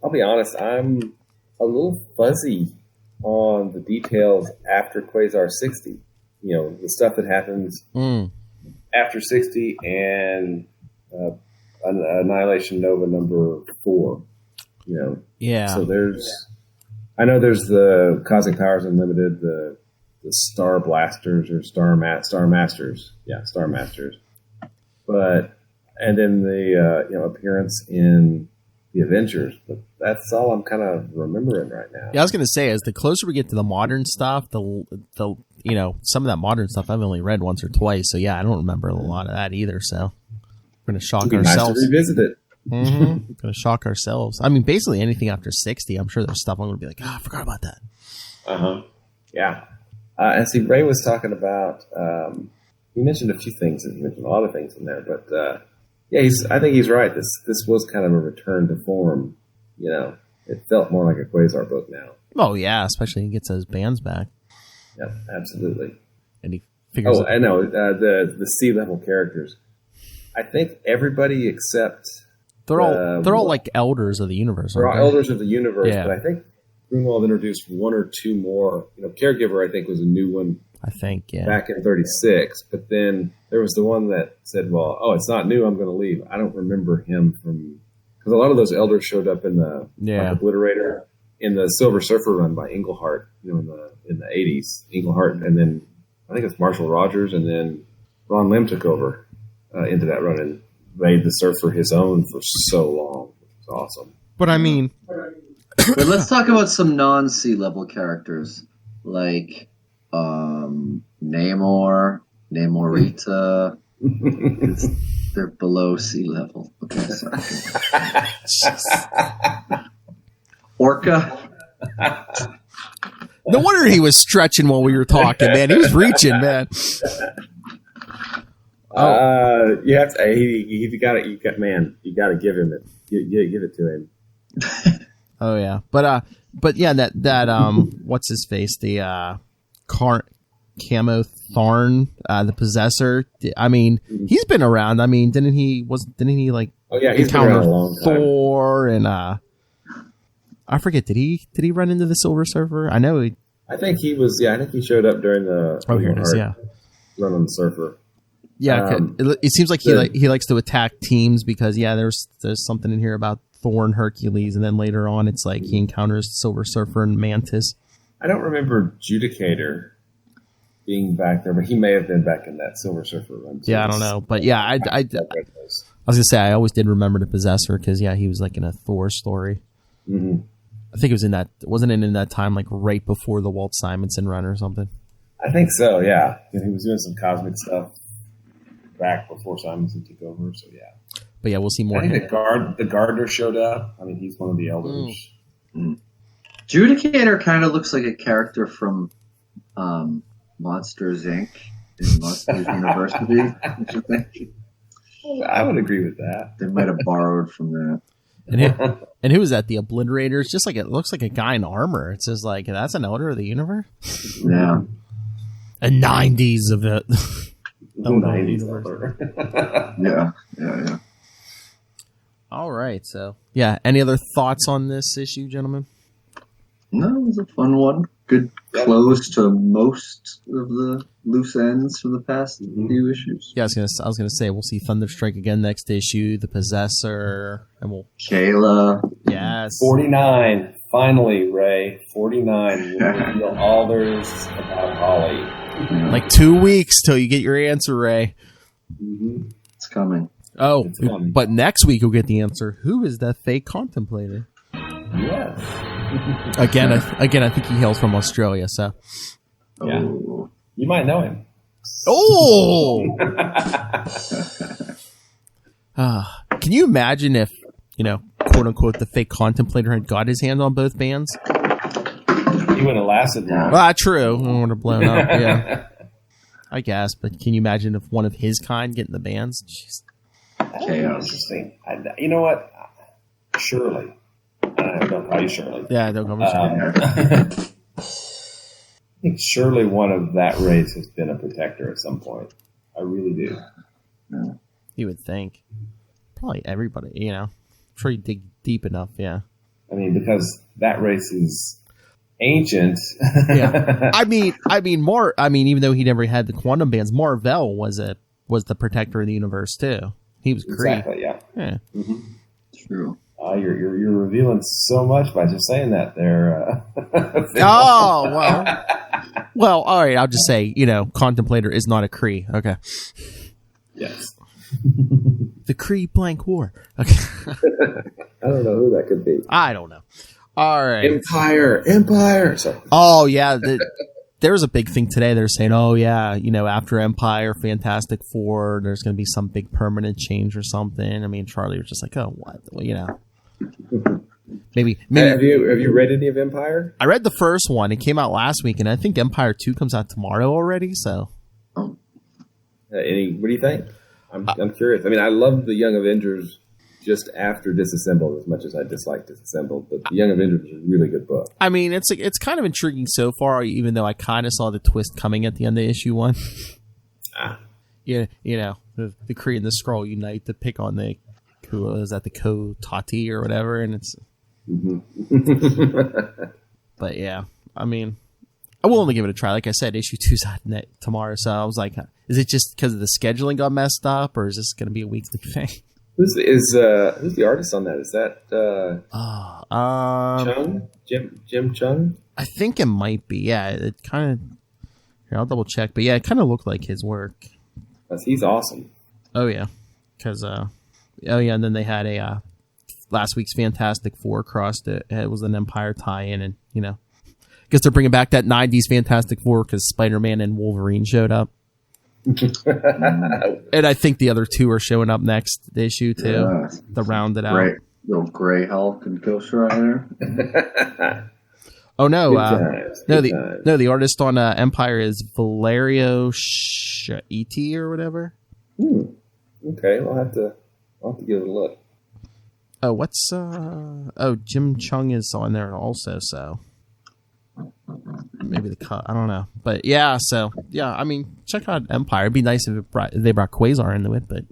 I'll be honest, I'm a little fuzzy on the details after Quasar 60. The stuff that happens after 60 and Annihilation Nova number 4. Yeah. So I know there's the Cosmic Powers Unlimited, the Star Blasters or Star Masters. Yeah, Star Masters. And then the appearance in the Avengers. But that's all I'm kind of remembering right now. Yeah, I was going to say, as the closer we get to the modern stuff, the some of that modern stuff I've only read once or twice. So yeah, I don't remember a lot of that either. So we're going to shock ourselves. Nice to revisit it. Mm-hmm. Going to shock ourselves. I mean, basically anything after 60, I'm sure there's stuff I'm going to be like, I forgot about that. Yeah. And see, Ray was talking about. He mentioned a few things. He mentioned a lot of things in there, but I think he's right. This was kind of a return to form. It felt more like a Quasar book now. Oh yeah, especially when he gets those bands back. Yep, absolutely. And he figures. I know the sea level characters. I think everybody except they're all like elders of the universe. They're all elders of the universe, yeah. But I think Grunwald introduced one or two more. Caregiver, I think, was a new one. I think, yeah. Back in 36, but then there was the one that said, "Well, it's not new. I'm going to leave." I don't remember him from because a lot of those elders showed up in the Obliterator in the Silver Surfer run by Englehart, in the 80s. Englehart, and then I think it's Marshall Rogers, and then Ron Lim took over into that run and made the Surfer his own for so long. It was awesome. But I mean, but let's talk about some non-sea level characters like. Namorita. They're below sea level. Okay, sorry. Orca. No wonder he was stretching while we were talking, man. He was reaching, man. You have to. You got to give him it. You give it to him. Oh yeah, but yeah, that what's his face? The Camo Thorn, the Possessor. I mean, he's been around. I mean, didn't he like? Oh yeah, he's been around a long time. Thor and I forget. Did he run into the Silver Surfer? I know. I think he was. Yeah, I think he showed up during the. Oh, here it is. Yeah, run on the Surfer. Yeah, it seems like he likes to attack teams because there's something in here about Thor and Hercules, and then later on it's like he encounters Silver Surfer and Mantis. I don't remember Judicator being back there, but he may have been back in that Silver Surfer run too. Yeah, I don't know, but yeah, I was gonna say I always did remember the Possessor because he was like in a Thor story. Mm-hmm. I think it was in that. Wasn't it in that time like right before the Walt Simonson run or something? I think so. Yeah, he was doing some cosmic stuff back before Simonson took over. So yeah, but yeah, we'll see more. I think the Gardener showed up. I mean, he's one of the elders. Judicator kind of looks like a character from Monsters Inc. in Monsters University. Don't you think? I would agree with that. They might have borrowed from that. And who was that? The Obliterators? Just like it looks like a guy in armor. It says like that's an elder of the universe. Yeah. A 90s of it. Yeah. All right. So yeah. Any other thoughts on this issue, gentlemen? No, it was a fun one. Good close to most of the loose ends from the past few issues. Yeah, I was gonna say we'll see Thunderstrike again next issue, the Possessor, and we'll Kayla. Yes. 49. Finally, Ray. 49. We'll reveal all there is about Holly. Like 2 weeks till you get your answer, Ray. Mm-hmm. It's coming. Oh, it's coming. But next week you'll get the answer. Who is that fake contemplator? Yes. Again, I think he hails from Australia, so. Yeah. Oh. You might know him. Oh! Can you imagine if, quote unquote, the fake contemplator had got his hand on both bands? He would have lasted long. True. I would have blown up, yeah. I guess, but can you imagine if one of his kind getting the bands? Jeez. Chaos. Interesting. You know what? Shirley. Don't call you Shirley. Yeah, don't call me Shirley. I think surely one of that race has been a protector at some point. I really do. Yeah. You would think. Probably everybody, I'm sure you dig deep enough, yeah. I mean, because that race is ancient. Yeah. I mean, even though he never had the quantum bands, Marvell was the protector of the universe too. He was Kree. Exactly, yeah. Yeah. Mm-hmm. True. You're revealing so much by just saying that there. Well, all right. I'll just say, contemplator is not a Kree. Okay. Yes. The Kree blank war. Okay. I don't know who that could be. I don't know. All right. Empire. Sorry. Oh yeah. There was a big thing today. They're saying, oh yeah, after Empire, Fantastic Four, there's going to be some big permanent change or something. I mean, Charlie was just like, oh, what? Well, maybe. Have you read any of Empire? I read the first one. It came out last week, and I think Empire 2 comes out tomorrow already. So, what do you think? I'm curious. I mean, I love the Young Avengers just after Disassembled as much as I dislike Disassembled, but the Young Avengers is a really good book. I mean, it's kind of intriguing so far, even though I kind of saw the twist coming at the end of issue 1. Yeah, the Kree and the Skrull unite to pick on the Ko-Tati or whatever, and it's. But yeah, I mean, I will only give it a try. Like I said, issue 2's out tomorrow, so I was like, is it just because of the scheduling got messed up, or is this going to be a weekly thing? Who's the artist on that? Is that Chung? Jim Chung? I think it might be. Yeah, it kind of. Here, I'll double check, but yeah, it kind of looked like his work. He's awesome. Oh yeah, because and then they had a last week's Fantastic Four crossed it. It was an Empire tie-in, and I guess they're bringing back that '90s Fantastic Four because Spider-Man and Wolverine showed up. And I think the other two are showing up next issue too to round it out. Little Gray Hulk and Ghost Rider. Oh no! The artist on Empire is Valerio Shaiti or whatever. Okay, I'll have to give it a look. Oh, Jim Chung is on there also, so maybe the cut. I don't know, but yeah. So yeah, I mean, check out Empire. It'd be nice if they brought Quasar into it, but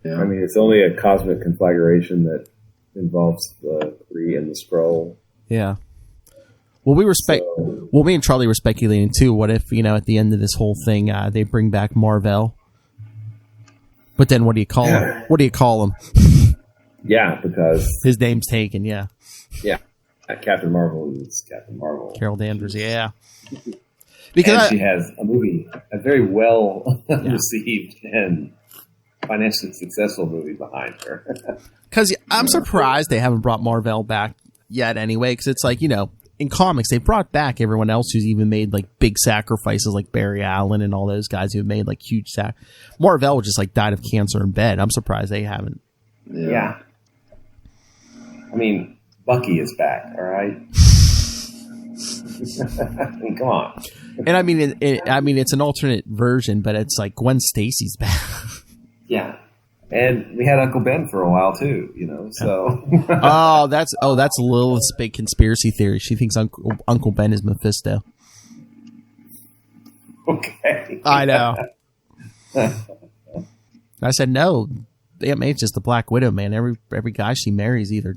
yeah. I mean, it's only a cosmic conflagration that involves the Kree and the Skrull. Yeah. Well, me and Charlie were speculating too. What if at the end of this whole thing they bring back Mar-Vell? But then what do you call him? What do you call him? Yeah, because his name's taken. Yeah. Yeah. Captain Marvel is Captain Marvel. Carol Danvers. Yeah. Because she has a very well received and financially successful movie behind her. Because I'm surprised they haven't brought Mar-Vell back yet. Anyway, because it's like in comics, they brought back everyone else who's even made like big sacrifices, like Barry Allen and all those guys who have made like huge Mar-Vell just like died of cancer in bed. I'm surprised they haven't. Yeah. I mean, Bucky is back. All right. I mean, come on. And I mean, it's an alternate version, but it's like Gwen Stacy's back. Yeah. And we had Uncle Ben for a while too, so. That's Lilith's big conspiracy theory. She thinks Uncle Ben is Mephisto. Okay. I know. I said no. Aunt May's just the Black Widow, man. Every guy she marries either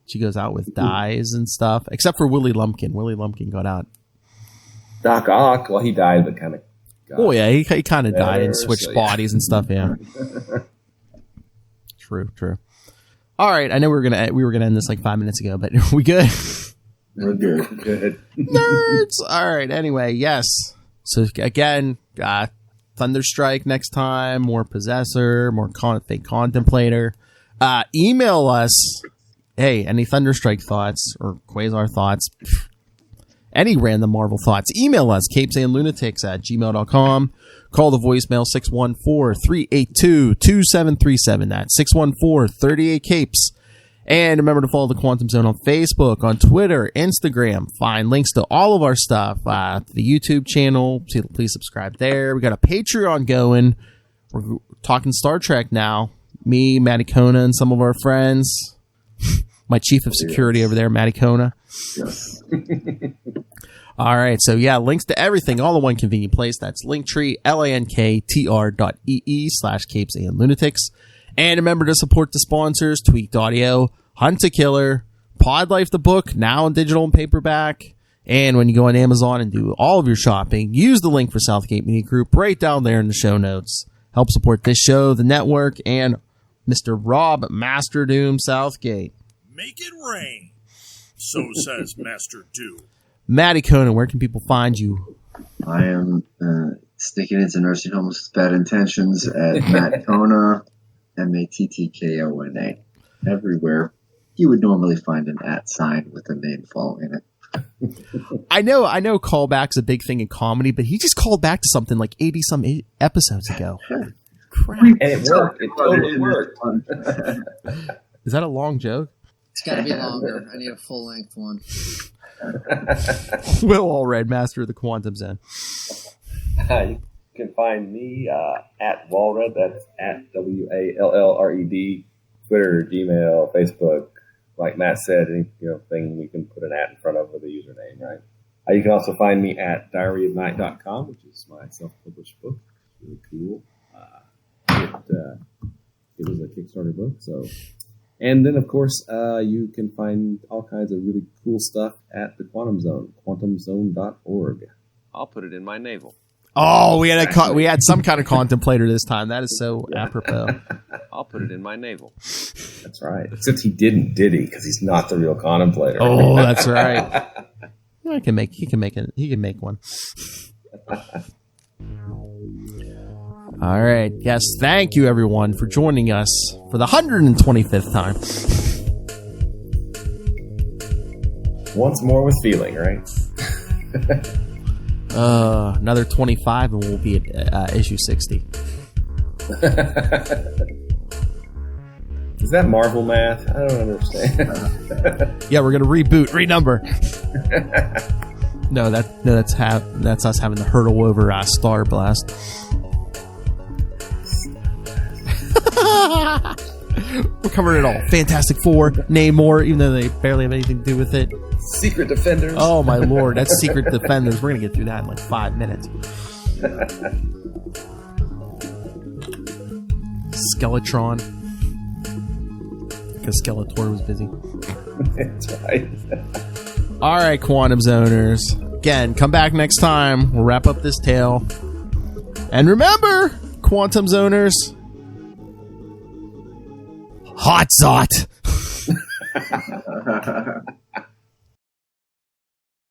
she goes out with dies and stuff, except for Willie Lumpkin. Willie Lumpkin got out. Doc Ock, well, he died, but kind of. Oh yeah, he kind of died and switched bodies and stuff. Yeah. True. All right, I know we were gonna end this like 5 minutes ago, but we good? We're good. Good. Nerds. All right. Anyway, yes. So again, Thunderstrike next time. More Possessor. More fake Contemplator. Email us. Hey, any Thunderstrike thoughts or Quasar thoughts? Any random Marvel thoughts, email us, capesandlunatics@gmail.com. Call the voicemail 614-382-2737. That's 614-38-CAPES. And remember to follow the Quantum Zone on Facebook, on Twitter, Instagram. Find links to all of our stuff, to the YouTube channel. Please subscribe there. We got a Patreon going. We're talking Star Trek now. Me, Matty Kona, and some of our friends. My chief of security over there, Matty Kona. Yes. All right, so yeah, links to everything, all in one convenient place. That's Linktree, linktr.ee/capesandlunatics. And remember to support the sponsors, Tweaked Audio, Hunt a Killer, Pod Life the book, now in digital and paperback. And when you go on Amazon and do all of your shopping, use the link for Southgate Media Group right down there in the show notes. Help support this show, the network, and Mr. Rob Master Doom Southgate. Make it rain. So says Master Doom. Matty Conan, where can people find you? I am sticking into nursing homes with bad intentions at Matt Kona, MATTKONA. Everywhere you would normally find an @ sign with a name following it. I know callback's a big thing in comedy, but he just called back to something like 80-some episodes ago. Holy crap. And it worked. It totally worked. Is that a long joke? It's got to be longer. I need a full-length one. Will Allred, Master of the Quantum Zone. You can find me at Wallred. That's at WALLRED. Twitter, Gmail, Facebook. Like Matt said, any thing we can put an @ in front of with a username, right? You can also find me at diaryofnight.com, which is my self-published book. It's really cool. It was a Kickstarter book, so. And then, of course, you can find all kinds of really cool stuff at the Quantum Zone, quantumzone.org. I'll put it in my navel. Oh, we had some kind of contemplator this time. That is so apropos. I'll put it in my navel. That's right. Except he didn't, did he? Because he's not the real contemplator. Oh, that's right. He can make one. All right. Yes. Thank you, everyone, for joining us for the 125th time. Once more with feeling, right? Another 25 and we'll be at issue 60. Is that Marvel math? I don't understand. Yeah, we're gonna reboot, renumber. That's us having to hurdle over Star Blast. We're covering it all. Fantastic Four, Namor, even though they barely have anything to do with it. Secret Defenders. Oh my lord, that's Secret Defenders. We're gonna get through that in like 5 minutes. Skeletron. Because Skeletor was busy. That's right. Alright, Quantum Zoners. Again, come back next time. We'll wrap up this tale. And remember, Quantum Zoners, hot zot!